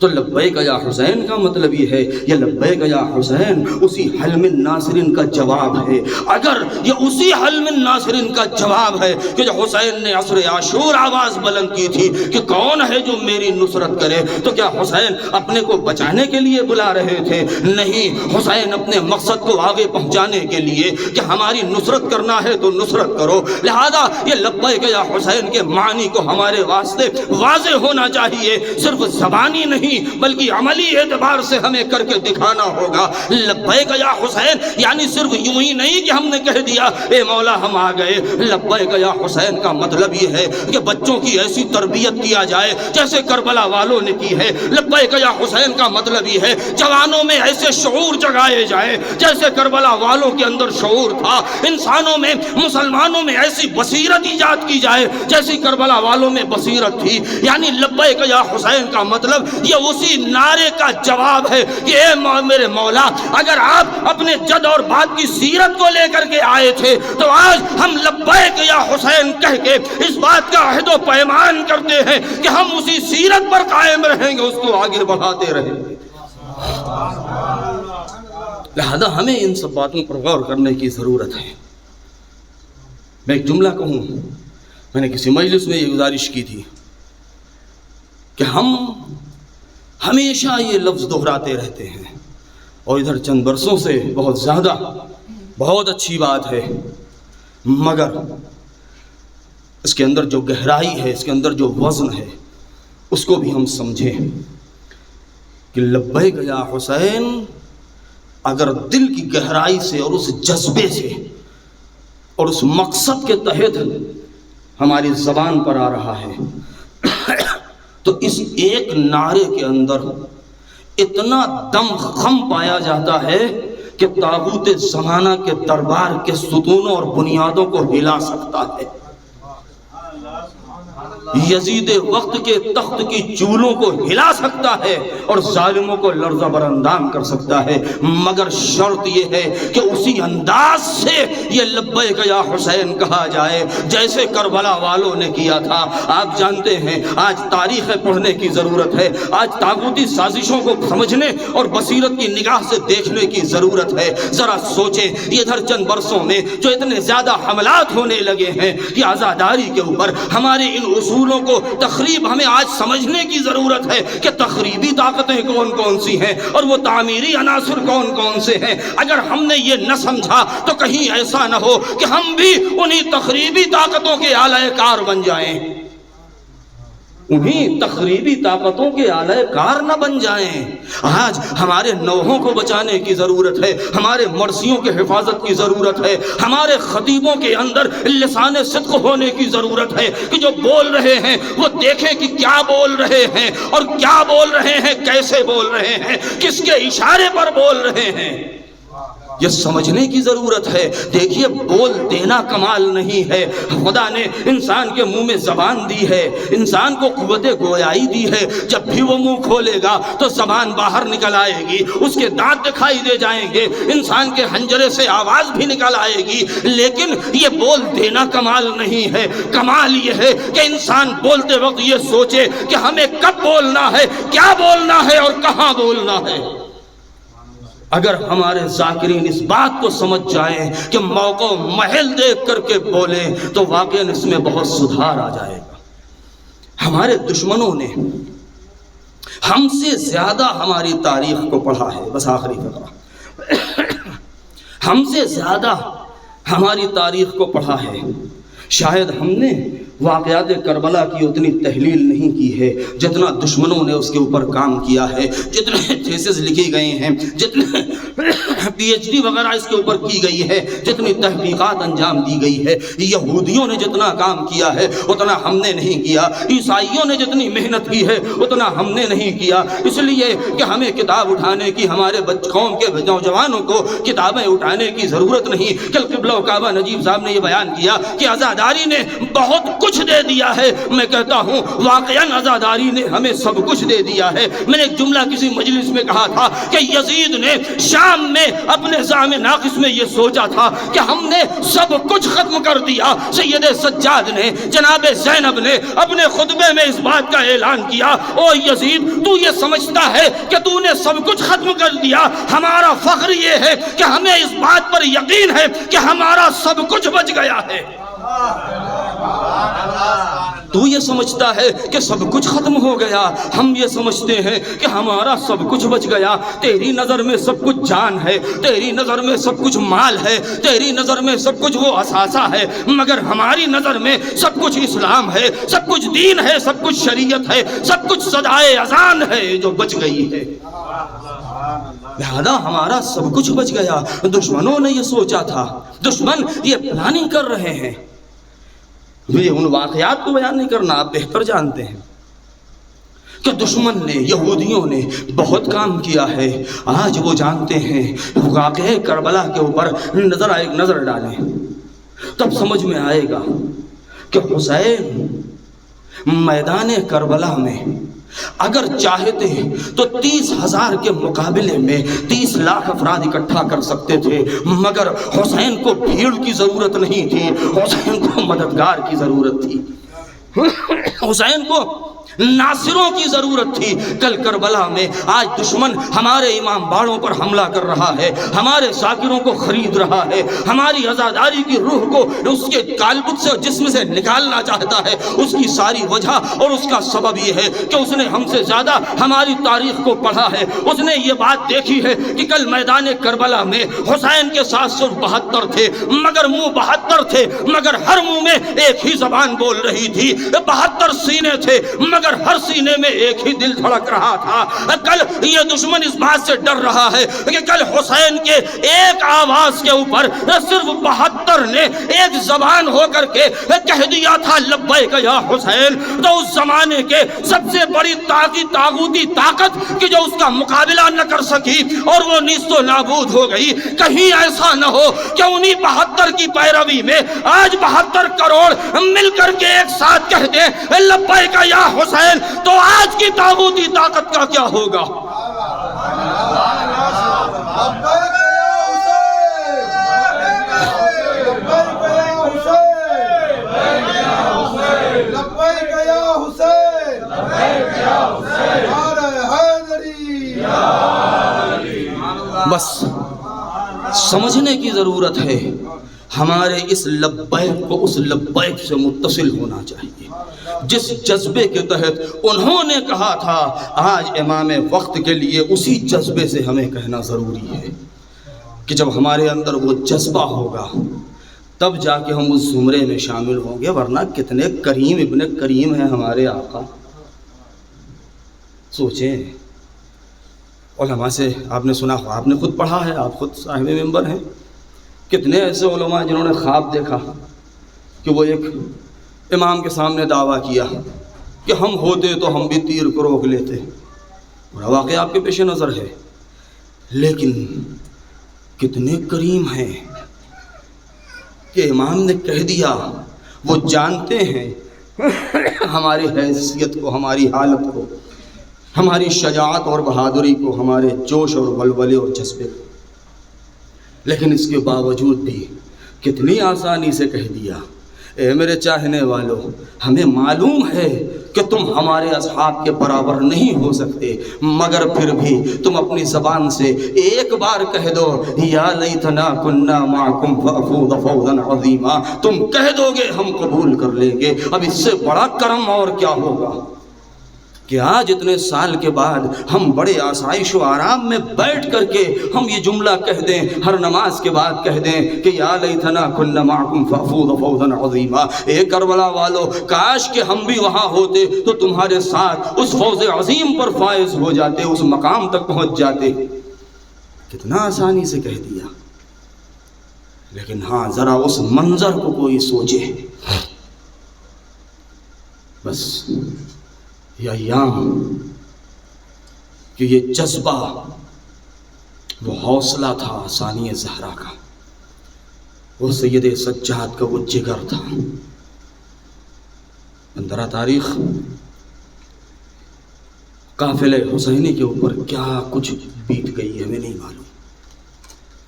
تو لبیک یا حسین کا مطلب یہ ہے، یہ لبیک یا حسین اسی حلم ناصرین کا جواب ہے۔ اگر یہ اسی حلم ناصرین کا جواب ہے کہ جو حسین نے عصر عاشور آواز بلند کی تھی کہ کون ہے جو میری نصرت کرے، تو کیا حسین اپنے کو بچانے کے لیے بلا رہے تھے؟ نہیں، حسین اپنے مقصد کو آگے پہنچانے کے لیے کہ ہماری نصرت کرنا ہے تو نصرت کرو۔ لہذا یہ لبیک یا حسین کے معنی کو ہمارے واسطے واضح ہونا چاہیے، صرف زبانی نہیں بلکہ عملی اعتبار سے ہمیں کر کے دکھانا ہوگا۔ لبیک یا حسین یعنی صرف یوں ہی نہیں کہ ہم نے کہہ دیا اے مولا ہم آ گئے۔ لبیک یا حسین کا مطلب یہ ہے کہ بچوں کی ایسی تربیت کیا جائے جیسے کربلا والوں نے کی ہے۔ لبیک یا حسین کا مطلب یہ ہے جوانوں میں ایسے شعور جگائے جائیں جیسے کربلا والوں کے اندر شعور تھا۔ انسانوں میں، مسلمانوں میں ایسی بصیرت ایجاد کی جائے جیسی کربلا والوں میں بصیرت تھی۔ یعنی لبیک یا حسین کا مطلب یہ اسی نعرے کا جواب ہے کہ اے میرے مولا، اگر آپ اپنے جد اور بعد کی سیرت کو لے کر کے آئے تھے تو آج ہم لبیک یا حسین کہہ کے اس بات کا عہد و پیمان کرتے ہیں کہ ہم اسی سیرت پر قائم رہیں گے، اس کو آگے بڑھاتے رہیں گے۔ لہذا ہمیں ان سب باتوں پر غور کرنے کی ضرورت ہے۔ میں ایک جملہ کہوں، میں نے کسی مجلس میں یہ گزارش کی تھی کہ ہم ہمیشہ یہ لفظ دہراتے رہتے ہیں، اور ادھر چند برسوں سے بہت زیادہ، بہت اچھی بات ہے، مگر اس کے اندر جو گہرائی ہے، اس کے اندر جو وزن ہے، اس کو بھی ہم سمجھیں کہ لبیک یا حسین اگر دل کی گہرائی سے اور اس جذبے سے اور اس مقصد کے تحت ہماری زبان پر آ رہا ہے تو اس ایک نعرے کے اندر اتنا دم خم پایا جاتا ہے کہ طاغوت زمانہ کے دربار کے ستونوں اور بنیادوں کو ہلا سکتا ہے، یزید وقت کے تخت کی چولوں کو ہلا سکتا ہے اور ظالموں کو لرزہ براندام کر سکتا ہے، مگر شرط یہ ہے کہ اسی انداز سے یہ لبیک یا حسین کہا جائے جیسے کربلا والوں نے کیا تھا۔ آپ جانتے ہیں آج تاریخ پڑھنے کی ضرورت ہے، آج طاغوتی سازشوں کو سمجھنے اور بصیرت کی نگاہ سے دیکھنے کی ضرورت ہے۔ ذرا سوچیں، ادھر چند برسوں میں جو اتنے زیادہ حملات ہونے لگے ہیں یہ عزاداری کے اوپر، ہمارے ان اصولوں کو تخریب ہمیں آج سمجھنے کی ضرورت ہے کہ تخریبی طاقتیں کون کون سی ہیں اور وہ تعمیری عناصر کون کون سے ہیں۔ اگر ہم نے یہ نہ سمجھا تو کہیں ایسا نہ ہو کہ ہم بھی انہی تخریبی طاقتوں کے آلہ کار بن جائیں، انہی تخریبی طاقتوں کے آلہ کار نہ بن جائیں۔ آج ہمارے نوحوں کو بچانے کی ضرورت ہے، ہمارے مرثیوں کے حفاظت کی ضرورت ہے، ہمارے خطیبوں کے اندر لسان صدق ہونے کی ضرورت ہے کہ جو بول رہے ہیں وہ دیکھیں کہ کیا بول رہے ہیں اور کیا بول رہے ہیں، کیسے بول رہے ہیں، کس کے اشارے پر بول رہے ہیں، یہ سمجھنے کی ضرورت ہے۔ دیکھیے بول دینا کمال نہیں ہے، خدا نے انسان کے منہ میں زبان دی ہے، انسان کو قوت گویائی دی ہے، جب بھی وہ منہ کھولے گا تو زبان باہر نکل آئے گی، اس کے دانت دکھائی دے جائیں گے، انسان کے حنجرے سے آواز بھی نکل آئے گی، لیکن یہ بول دینا کمال نہیں ہے۔ کمال یہ ہے کہ انسان بولتے وقت یہ سوچے کہ ہمیں کب بولنا ہے، کیا بولنا ہے اور کہاں بولنا ہے۔ اگر ہمارے ذاکرین اس بات کو سمجھ جائیں کہ موقع محل دیکھ کر کے بولیں تو واقعاً اس میں بہت سدھار آ جائے گا۔ ہمارے دشمنوں نے ہم سے زیادہ ہماری تاریخ کو پڑھا ہے، بس آخری فقرہ، ہم سے زیادہ ہماری تاریخ کو پڑھا ہے۔ شاید ہم نے واقعات کربلا کی اتنی تحلیل نہیں کی ہے جتنا دشمنوں نے اس کے اوپر کام کیا ہے، جتنے تھیسز لکھی گئے ہیں، جتنے پی ایچ ڈی وغیرہ اس کے اوپر کی گئی ہے، جتنی تحقیقات انجام دی گئی ہے۔ یہودیوں نے جتنا کام کیا ہے اتنا ہم نے نہیں کیا، عیسائیوں نے جتنی محنت کی ہے اتنا ہم نے نہیں کیا، اس لیے کہ ہمیں کتاب اٹھانے کی، ہمارے قوم کے نوجوانوں کو کتابیں اٹھانے کی ضرورت نہیں۔ کل قبلہ و کعبہ نجیب صاحب نے یہ بیان کیا کہ عزاداری نے بہت کچھ دے دیا ہے. میں کہتا ہوں واقعاً عزاداری نے ہمیں سب کچھ دے دیا ہے. میں نے ایک جملہ کسی مجلس میں کہا تھا کہ یزید نے شام میں اپنے زعم ناقص میں یہ سوچا تھا کہ ہم نے سب کچھ ختم کر دیا. سید سجاد نے جناب زینب نے اپنے خطبے میں اس بات کا اعلان کیا, او یزید تو یہ سمجھتا ہے کہ تو نے سب کچھ ختم کر دیا, ہمارا فخر یہ ہے کہ ہمیں اس بات پر یقین ہے کہ ہمارا سب کچھ بچ گیا ہے. تو یہ سمجھتا ہے کہ سب کچھ ختم ہو گیا, ہم یہ سمجھتے ہیں کہ ہمارا سب کچھ بچ گیا. تیری نظر میں سب کچھ جان ہے, تیری نظر میں سب کچھ مال ہے, تیری نظر میں سب کچھ وہ اثاثہ ہے, مگر ہماری نظر میں سب کچھ اسلام ہے, سب کچھ دین ہے, سب کچھ شریعت ہے, سب کچھ صدائے اذان ہے جو بچ گئی ہے. لہذا ہمارا سب کچھ بچ گیا. دشمنوں نے یہ سوچا تھا, دشمن یہ پلاننگ کر رہے ہیں. میں ان واقعات کو بیان نہیں کرنا, آپ بہتر جانتے ہیں کہ دشمن نے, یہودیوں نے بہت کام کیا ہے. آج وہ جانتے ہیں واقعہ کربلا کے اوپر ایک نظر ڈالیں تب سمجھ میں آئے گا کہ حسین میدان کربلا میں اگر چاہتے تو 30,000 کے مقابلے میں 30 لاکھ افراد اکٹھا کر سکتے تھے, مگر حسین کو بھیڑ کی ضرورت نہیں تھی, حسین کو مددگار کی ضرورت تھی, حسین کو ناصروں کی ضرورت تھی. کل کربلا میں آج دشمن ہمارے امام باڑوں پر حملہ کر رہا ہے, ہمارے ذاکروں کو خرید رہا ہے, ہماری عزاداری کی روح کو اس کے قالب سے جسم سے نکالنا چاہتا ہے. اس کی ساری وجہ اور اس کا سبب یہ ہے کہ اس نے ہم سے زیادہ ہماری تاریخ کو پڑھا ہے. اس نے یہ بات دیکھی ہے کہ کل میدان کربلا میں حسین کے ساتھ صرف 72 تھے, مگر منہ 72 تھے, مگر ہر منہ میں ایک ہی زبان بول رہی تھی. 72 سینے تھے, مگر ہر سینے میں ایک ہی دل دھڑک رہا تھا. کل یہ دشمن اس بات سے ڈر رہا ہے کہ کل حسین کے ایک آواز کے اوپر صرف 72 نے ایک زبان ہو کر کے کہہ دیا تھا لبیک یا حسین, تو اس زمانے کے سب سے بڑی طاغوتی طاقت کہ جو اس کا مقابلہ نہ کر سکی اور وہ نیست و نابود ہو گئی. کہیں ایسا نہ ہو کہ انہی 72 کی پیروی میں آج 72 کروڑ مل کر کے ایک ساتھ کہہ دیں لبیک یا حسین, تو آج کی طاغوتی طاقت کا کیا ہوگا؟ بس سمجھنے کی ضرورت ہے. ہمارے اس لبیک کو اس لبیک سے متصل ہونا چاہیے جس جذبے کے تحت انہوں نے کہا تھا. آج امام وقت کے لیے اسی جذبے سے ہمیں کہنا ضروری ہے کہ جب ہمارے اندر وہ جذبہ ہوگا تب جا کے ہم اس زمرے میں شامل ہوں گے, ورنہ کتنے کریم ابن کریم ہیں ہمارے آقا. سوچیں, علماء سے آپ نے سنا, آپ نے خود پڑھا ہے, آپ خود صاحب منبر ہیں, کتنے ایسے علماء جنہوں نے خواب دیکھا کہ وہ ایک امام کے سامنے دعویٰ کیا کہ ہم ہوتے تو ہم بھی تیر کو روک لیتے. اور واقعہ آپ کے پیش نظر ہے, لیکن کتنے کریم ہیں کہ امام نے کہہ دیا. وہ جانتے ہیں ہماری حیثیت کو, ہماری حالت کو, ہماری شجاعت اور بہادری کو, ہمارے جوش اور ولولے اور جذبے کو, لیکن اس کے باوجود بھی کتنی آسانی سے کہہ دیا اے میرے چاہنے والوں, ہمیں معلوم ہے کہ تم ہمارے اصحاب کے برابر نہیں ہو سکتے, مگر پھر بھی تم اپنی زبان سے ایک بار کہہ دو یا لیتنا کننا معکم فافوز فوزا عظیما, تم کہہ دو گے ہم قبول کر لیں گے. اب اس سے بڑا کرم اور کیا ہوگا کہ آج اتنے سال کے بعد ہم بڑے آسائش و آرام میں بیٹھ کر کے ہم یہ جملہ کہہ دیں, ہر نماز کے بعد کہہ دیں کہ یا لیتنا کننا معکم فافوز فوزا عظیما. اے کربلا والو, کاش کہ ہم بھی وہاں ہوتے تو تمہارے ساتھ اس فوز عظیم پر فائز ہو جاتے, اس مقام تک پہنچ جاتے. کتنا آسانی سے کہہ دیا. لیکن ہاں, ذرا اس منظر کو کوئی سوچے. بس یہ ایام کہ یہ جذبہ, وہ حوصلہ تھا ثانی زہرا کا, وہ سید سجاد کا وہ جگر تھا, 15 تاریخ قافلہ حسینی کے اوپر کیا کچھ بیت گئی ہے ہمیں نہیں معلوم.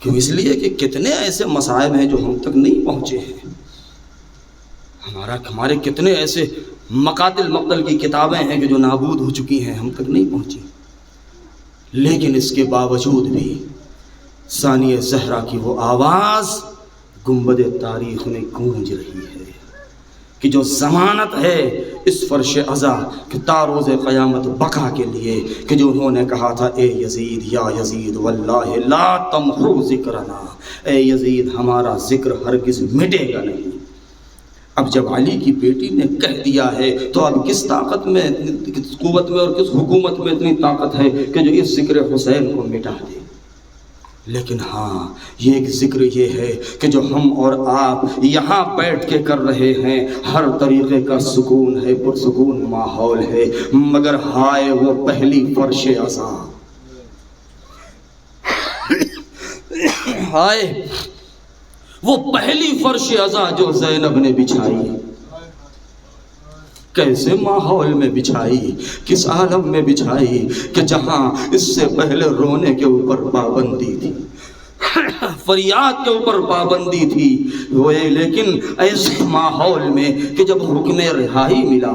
کیوں؟ اس لیے کہ کتنے ایسے مصائب ہیں جو ہم تک نہیں پہنچے ہیں. ہمارے کتنے ایسے مقاتل مقتل کی کتابیں ہیں کہ جو نابود ہو چکی ہیں، ہم تک نہیں پہنچی. لیکن اس کے باوجود بھی ثانیہ زہرا کی وہ آواز گنبد تاریخ میں گونج رہی ہے کہ جو ضمانت ہے اس فرش عزا کہ تاروز قیامت بقا کے لیے، کہ جو انہوں نے کہا تھا اے یزید یا یزید واللہ لا تمحو ذکرنا، اے یزید ہمارا ذکر ہرگز مٹے گا نہیں. اب جب علی کی بیٹی نے کہہ دیا ہے تو اب کس طاقت میں، کس قوت میں اور کس حکومت میں اتنی طاقت ہے کہ جو اس ذکر حسین کو مٹا دے. لیکن ہاں یہ ایک ذکر یہ ہے کہ جو ہم اور آپ یہاں بیٹھ کے کر رہے ہیں، ہر طریقے کا سکون ہے، پرسکون ماحول ہے، مگر ہائے وہ پہلی فرش عزا، ہائے وہ پہلی فرش عزا جو زینب نے بچھائی. کیسے ماحول میں بچھائی، کس عالم میں بچھائی کہ جہاں اس سے پہلے رونے کے اوپر پابندی تھی، فریاد کے اوپر پابندی تھی وہ. لیکن ایسے ماحول میں کہ جب حکم رہائی ملا،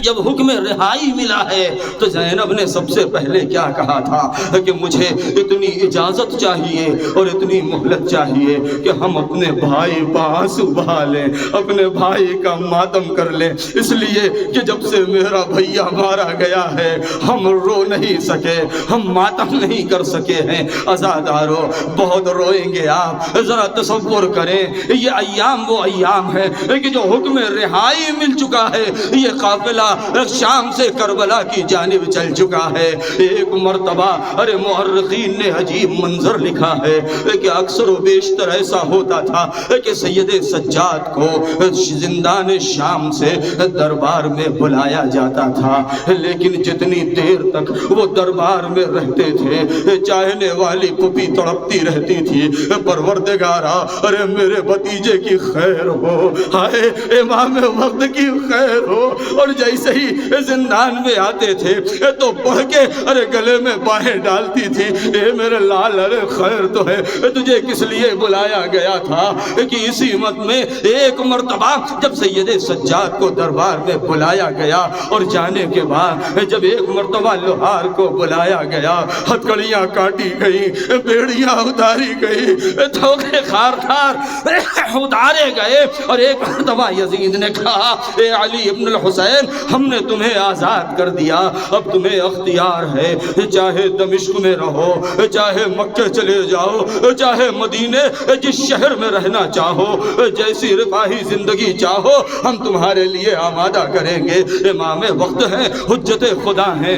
جب حکم رہائی ملا ہے تو زینب نے سب سے پہلے کیا کہا تھا کہ مجھے اتنی اجازت چاہیے اور اتنی مہلت چاہیے کہ ہم اپنے بھائی پانسو بہا لیں، اپنے بھائی کا ماتم کر لیں، اس لیے کہ جب سے میرا بھیا مارا گیا ہے ہم رو نہیں سکے، ہم ماتم نہیں کر سکے ہیں. عزادارو بہت روئیں گے آپ، ذرا تصور کریں یہ ایام وہ ایام ہے کہ جو حکم رہائی مل چکا ہے، یہ قافلہ شام سے کربلا کی جانب چل چکا ہے. ایک مرتبہ ارے مورخین نے عجیب منظر لکھا ہے کہ اکثر و بیشتر ایسا ہوتا تھا کہ سید سجاد کو زندان شام سے دربار میں بلایا جاتا تھا، لیکن جتنی دیر تک وہ دربار میں رہتے تھے چاہنے والی پھپھی تڑپتی رہتی تھی، پروردگارا ارے میرے بھتیجے کی خیر ہو، ہائے امام وقت کی خیر ہو. اور جیسے ہی زندان میں آتے تھے تو بڑھ کے ارے گلے میں باہیں ڈالتی تھی، اے میرے لال ارے خیر تو ہے، تجھے کس لیے بلایا گیا تھا. کہ اسی مت میں ایک مرتبہ جب سید سجاد کو دربار میں بلایا گیا اور جانے کے بعد جب ایک مرتبہ لوہار کو بلایا گیا، ہتکڑیاں کاٹی گئی، بیڑیاں اتاری گئی، دھوکے خار خار اتارے گئے، اور ایک مرتبہ یزید نے کہا اے علی ابن الحسین ہم نے تمہیں آزاد کر دیا، اب تمہیں اختیار ہے، چاہے دمشق میں رہو، چاہے مکہ چلے جاؤ، چاہے مدینے جس شہر میں رہنا چاہو، جیسی رفاہی زندگی چاہو ہم تمہارے لیے آمادہ کریں گے. امام وقت ہیں، حجت خدا ہیں،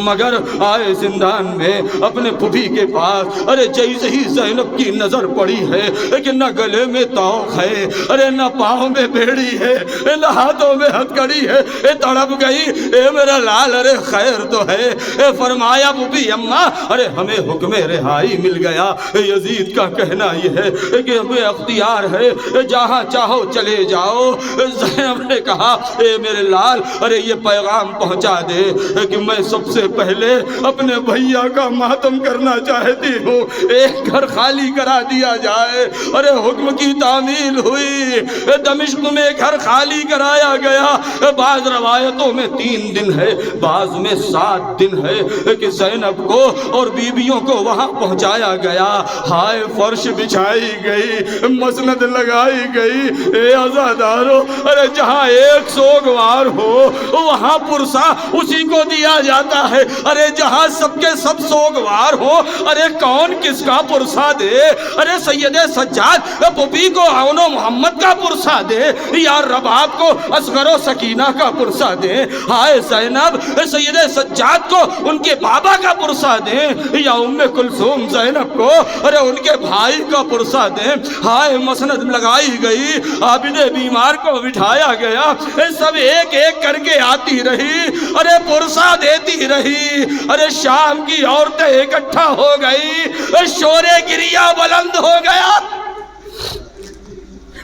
مگر آئے زندان میں اپنے پھوپھی کے پاس، ارے جیسے ہی زینب کی نظر پڑی ہے کہ نہ گلے میں طوق ہے، ارے نہ پاؤں میں بیڑی ہے، نہ ہاتھوں میں ہتکڑی ہے، تڑپ گئی. اے میرا لال ارے خیر تو ہے. فرمایا پھوپھی اماں ارے ہمیں حکم رہائی مل گیا. یزید کا کہنا یہ ہے کہ ہمیں اختیار ہے، جہاں چاہو چلے جاؤ. زینب نے کہا اے میرے لال ارے یہ پیغام پہنچا دے کہ میں سب سے پہلے اپنے بھیا کا ماتم کرنا چاہتی ہوں، ایک گھر خالی کرا دیا جائے. ارے حکم کی تعمیل ہوئی، دمشق میں گھر خالی کرایا گیا. بعض روایتوں میں 3 دن ہے، بعض میں 7 دن ہے کہ زینب کو اور بیویوں کو وہاں پہنچایا گیا. ہائے فرش بچھائی گئی، مسند لگائی گئی. اے عزادارو ارے جہاں ایک سوگوار ہو وہاں پرسا اسی کو دیا جاتا ہے. ارے جہاں سب کے سب سوگوار ہو ارے کون کس کا پرسا دے. ارے سید سجاد پھوپھی کو عون و محمد کا پرسا دے یا رباب کو اصغر و سکینہ کا پرسا دیں. ہائے زینب سید سجاد کو ان کے بابا کا پرسا دیں یا ام کلثوم زینب کو ارے ان کے بھائی کا پرسا دیں. ہائے مسند لگائی گئی، عابد بیمار کو بٹھایا گیا، سب ایک ایک کر کے آتی رہی، ارے پرسا دیتی رہی. ارے شام کی عورتیں اکٹھا ہو گئی، شور گریہ بلند ہو گیا.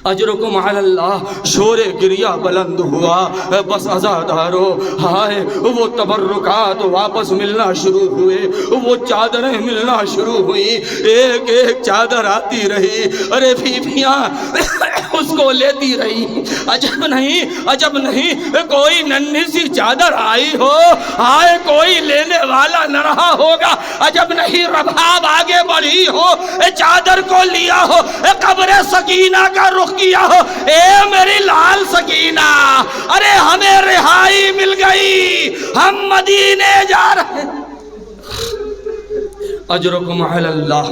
اجرکم علی اللہ، شور گریہ بلند ہوا، بس عزادارو ہائے وہ تبرکات واپس ملنا شروع ہوئے، وہ چادریں ملنا شروع ہوئی، ایک ایک چادر آتی رہی، ارے بیویاں اس کو لیتی رہی۔ عجب نہیں کوئی ننھی سی چادر آئی ہو، ہائے کوئی لینے والا نہ رہا ہوگا، عجب نہیں رباب آگے بڑھی ہو، چادر کو لیا ہو، قبر سکینہ کا رخ کیا ہو، اے میری لال سکینہ، ارے ہمیں رہائی مل گئی، ہم مدینے جا رہے ہیں۔ اجرکم علی اللہ۔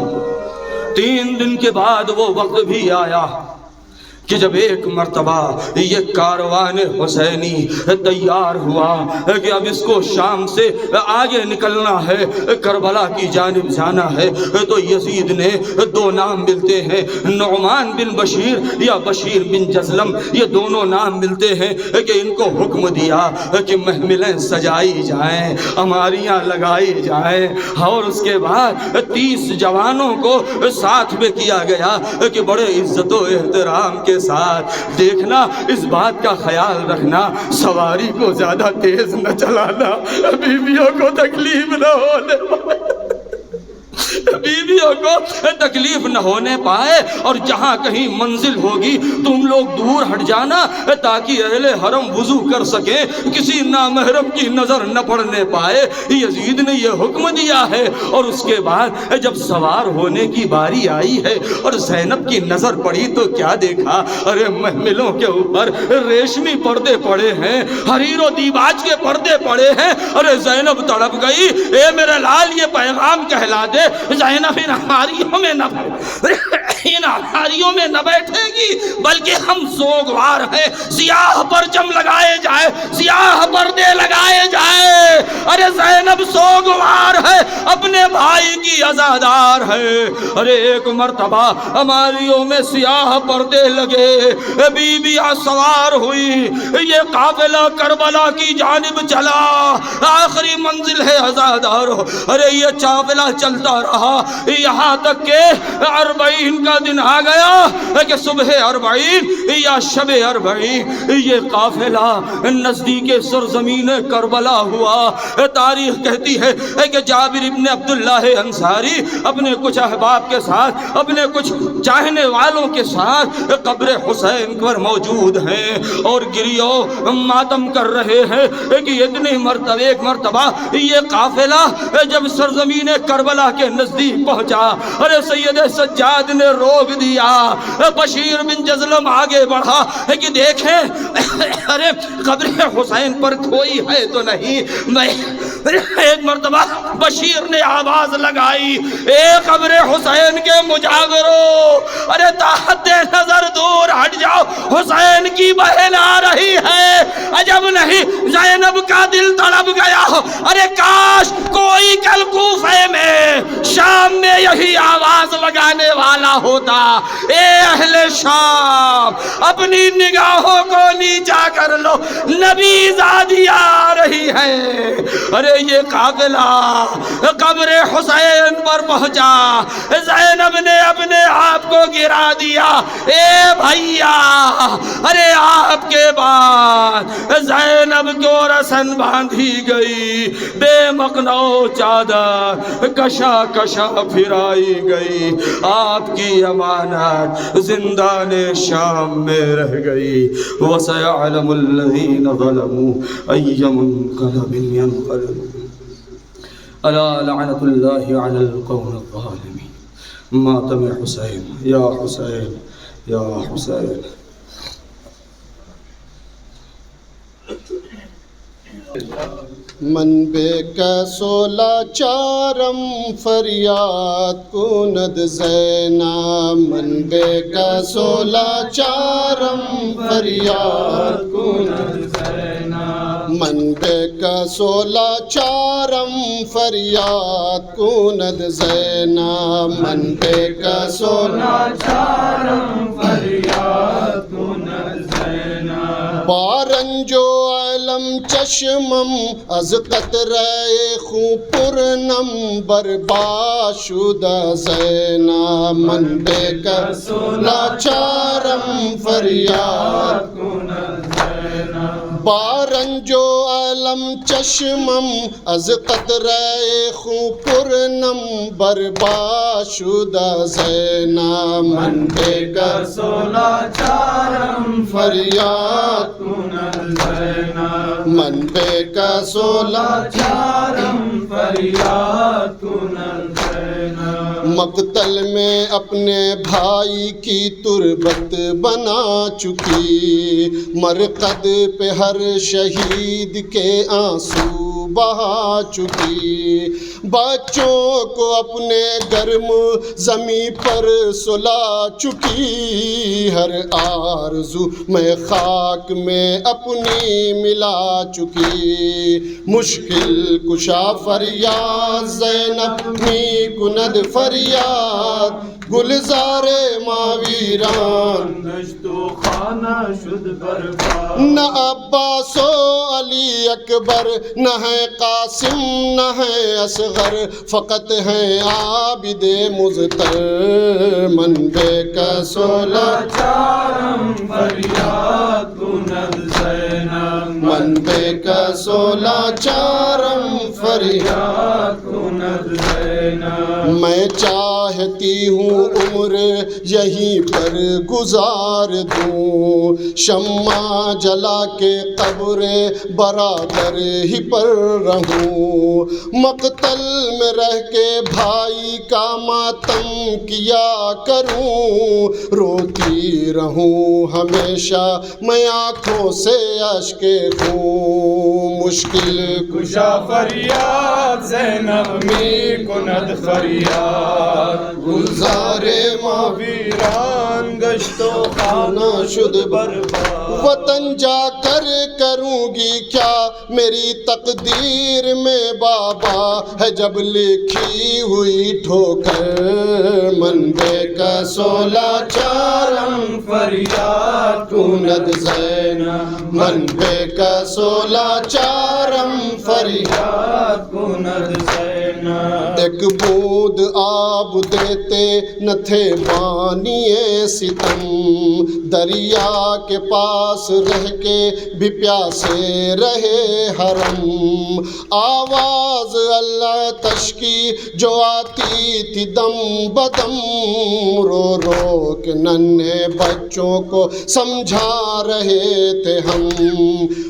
3 دن کے بعد وہ وقت بھی آیا کہ جب ایک مرتبہ یہ کاروان حسینی تیار ہوا کہ اب اس کو شام سے آگے نکلنا ہے، کربلا کی جانب جانا ہے، تو یزید نے 2 نام ملتے ہیں، نعمان بن بشیر یا بشیر بن جزلم، یہ دونوں نام ملتے ہیں کہ ان کو حکم دیا کہ محملیں سجائی جائیں، عماریاں لگائی جائیں، اور اس کے بعد 30 جوانوں کو ساتھ میں کیا گیا کہ بڑے عزت و احترام کے ساتھ دیکھنا، اس بات کا خیال رکھنا سواری کو زیادہ تیز نہ چلانا، بیویوں کو تکلیف نہ ہونے پائے، بیویوں کو تکلیف نہ ہونے پائے، اور جہاں کہیں منزل ہوگی تم لوگ دور ہٹ جانا تاکہ اہل حرم وضو کر سکیں، کسی نامحرم کی نظر نہ پڑنے پائے۔ یزید نے یہ حکم دیا ہے، اور اس کے بعد جب سوار ہونے کی باری آئی ہے اور زینب کی نظر پڑی تو کیا دیکھا، ارے محملوں کے اوپر ریشمی پردے پڑے ہیں، حریر و دیباج کے پردے پڑے ہیں، ارے زینب تڑپ گئی، اے میرے لال یہ پیغام کہلا دے زینب ان ہماریوں میں نہ بیٹھے گی، بلکہ ہم سوگوار ہیں، سیاہ پرچم لگائے جائے، سیاہ پردے لگائے جائے، ارے زینب سوگوار ہے، اپنے بھائی کی عزادار ہے۔ ارے ایک مرتبہ ہماریوں میں سیاہ پردے لگے، بیویاں سوار ہوئی، یہ قافلہ کربلا کی جانب چلا، آخری منزل ہے عزادارو، ارے یہ قافلہ چلتا رہا یہاں تک کہ 40 کا دن آ گیا کہ صبح 40 یا شب 40 یہ قافلہ نزدیک سرزمین کربلا ہوا۔ تاریخ کہتی ہے کہ جابر ابن عبداللہ انصاری اپنے کچھ احباب کے ساتھ، اپنے کچھ چاہنے والوں کے ساتھ قبر حسین پر موجود ہیں اور گریو ماتم کر رہے ہیں کہ اتنی مرتبہ ایک مرتبہ یہ قافلہ جب سرزمین کربلا کے نزدیک پہنچا، ارے سید سجاد نے روک دیا، بشیر بن جزلم آگے بڑھا کہ دیکھیں ارے قبر حسین پر کوئی ہے تو نہیں۔ ایک مرتبہ بشیر نے آواز لگائی، اے قبر حسین کے مجاورو، ارے تحت نظر دور ہٹ جاؤ، حسین کی بہن آ رہی ہے۔ عجب نہیں زینب کا دل تڑپ گیا، ارے کاش کوئی کل کوفے میں شام میں یہی آواز لگانے والا ہوتا، اے اہل شام اپنی نگاہوں کو نیچا کر لو، نبی زادی آ رہی ہے۔ ارے یہ قافلہ قبر حسین پر پہنچا، زینب نے اپنے آپ کو گرا دیا، اے بھائیا ارے آپ کے بعد زینب کو رسن باندھی گئی، بے مقنعو چادر کشا کشا پھرائی گئی، آپ کی امانت زندان شام میں رہ گئی۔ وَسَيَعْلَمُ الَّذِينَ ظَلَمُوا أَيَّ مُنقَلَبٍ يَنقَلِبُونَ أَلَا لَعْنَةُ اللَّهِ عَلَى الْقَوْمِ الظَّالِمِينَ۔ ماتم حسین یا حسین یا حسین۔ من بے کا 16 چارم فریاد کند زینا، من بے کا 16 چارم فریاد کند زینا، من بے کا 16 چارم فریاد کند زینا، من بے کا 16 چارم فریاد کند زینا۔ بارنج و علم چشمم از قطره خو پرنم برباشدہ زینا من بے کس لاچارم فریاد بارنج و علم چشمم از قطره خو پرنم برباشدہ زینا من بے کس لاچارم فریاد من بے کس لاچارم فریاد مقتل میں اپنے بھائی کی تربت بنا چکی مرقد پہ ہر شہید کے آنسو بہا چکی بچوں کو اپنے گرم زمیں پر سلا چکی ہر آرزو میں خاک میں اپنی ملا چکی مشکل کشا فریاد زینب می کند فریاد گلزار ماویران دشت و خانہ شد برباد نہ عباس و علی اکبر نہ ہے قاسم نہ ہے اصغر فقط ہیں عابد مزتر من بے کس لاچارم فریاد کند زینب من بے کس لاچارم فریاد کند زینب میں چاہتی ہوں عمر یہیں پر گزار دوں شمع جلا کے قبر برادر ہی پر رہوں مقتل میں رہ کے بھائی کا ماتم کیا کروں روتی رہوں ہمیشہ میں آنکھوں سے اشک خون مشکل کشا فریاد زینب می کند فریاد گلزار ویران گشت و خانہ شد برباد وطن جا کر کروں گی کیا میری تقدیر میں بابا ہے جب لکھی ہوئی ٹھوکر من بے کس لاچارم فریاد کند زینب من بے کس لاچارم فریاد کند زینب ایک بوند آب دیتے نہ تھے بانیے ستم دریا کے پاس رہ کے بھی پیاسے رہے حرم آواز اللہ تشکی جو آتی تھی دم بدم رو رو کے ننھے بچوں کو سمجھا رہے تھے ہم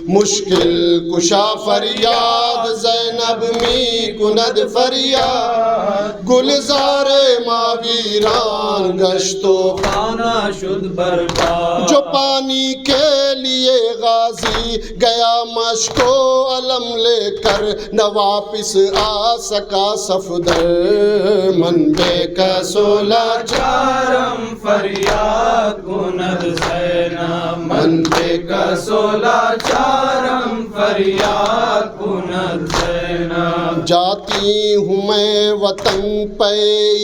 مشکل کشا فریاد زینب می کند فریاد گلزار ماویران گشت و خانہ شد برباد جو پانی کے لیے غازی گیا مشک و علم لے کر نہ واپس آ سکا صفدر من بے کس لاچارم فریاد کند زینب من بے کس لاچارم فریاد کند زینب جاتی ہوں میں وطن پہ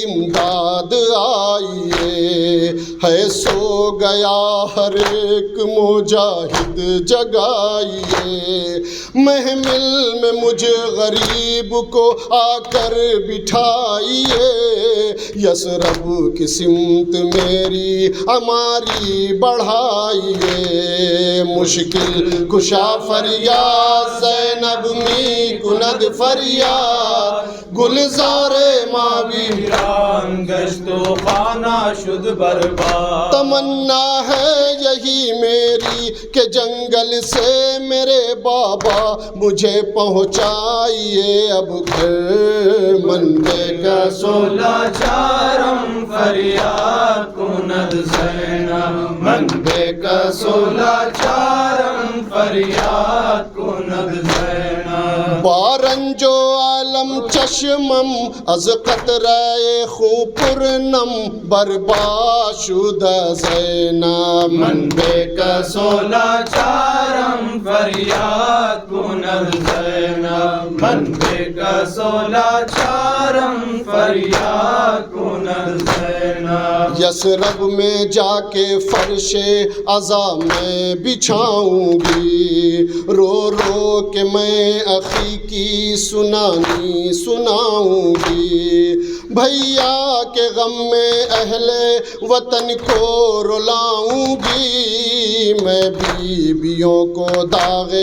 امداد آئیے ہے سو گیا ہر ایک مجاہد جگائیے محمل میں مجھ غریب کو آ کر بٹھائیے یثرب کی سمت میری ہماری بڑھائیے مشکل کشا فریاد زینب می کند فریاد گلزار ماویران گشت و خانہ شد برباد تمنا ہے یہی میری کہ جنگل سے میرے بابا مجھے پہنچائیے اب گھر من بے کس لاچارم فریاد کند زینب من بے کس لاچارم فریاد کند زینب بارنج و عالم چشمم از قطرہ خون پرنم برباد شدہ زینب من بے کسولا چارم فریاد کند زینب من بے کسولا چارم فریاد کند زینب یثرب میں جا کے فرش عزا میں بچھاؤں گی رو رو کے میں اخی کی سنانی سناؤں گی بھیا کے غم میں اہل وطن کو رلاؤں گی میں بیویوں کو داغ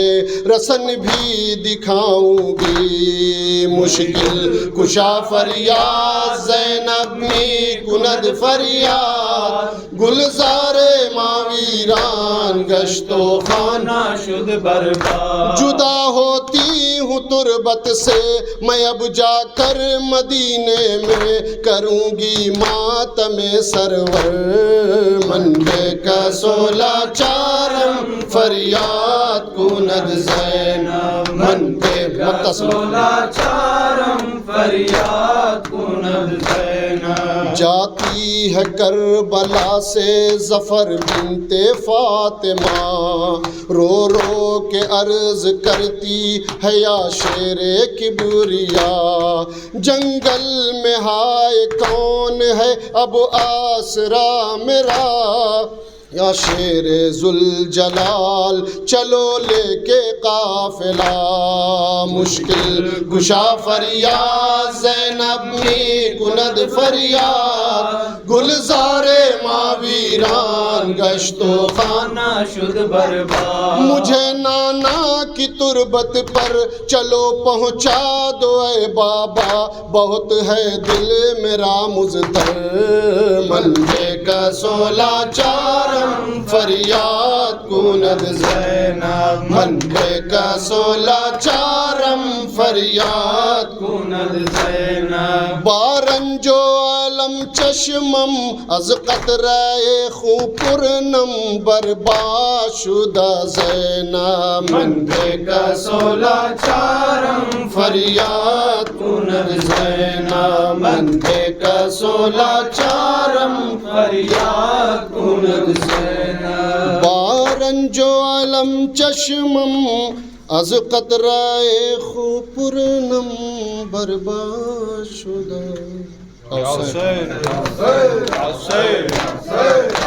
رسن بھی دکھاؤں گی مشکل کشا فریاد زینب می کند فریاد گلزار ماویران گشت و خانہ شد برباد جدا ہوتی ہوں تربت سے میں اب جا کر مدینے میں کروں گی ماتم سرور من بے کسولا چارم فریاد کند زینب من بے کسولا چارم فریاد کند زینب جاتی ہے کربلا سے ظفر بنت فاطمہ رو رو کے عرض کرتی ہے یا شیر کبریا جنگل میں ہائے کون ہے اب آسرا میرا یا شیر ذوالجلال چلو لے کے قافلہ مشکل کشا فریاد زینب می کند فریاد گلزار ماویران گشت و خانہ شد برباد مجھے نانا کی تربت پر چلو پہنچا دو اے بابا بہت ہے دل میرا مضطر من بے کسولا چارم فریاد کند زینب من بے کسولا چارم فریاد کند زینب بارنجو عالم چشمم از قطرہ خون پرنم برباد شدہ زینب من بے کسولا چارم فریاد کند زینب من بے کسولا چارم فریاد کند زینب بارنجو عالم چشمم از قطرہ خون پرنم برباد شدہ حسین حسین حسین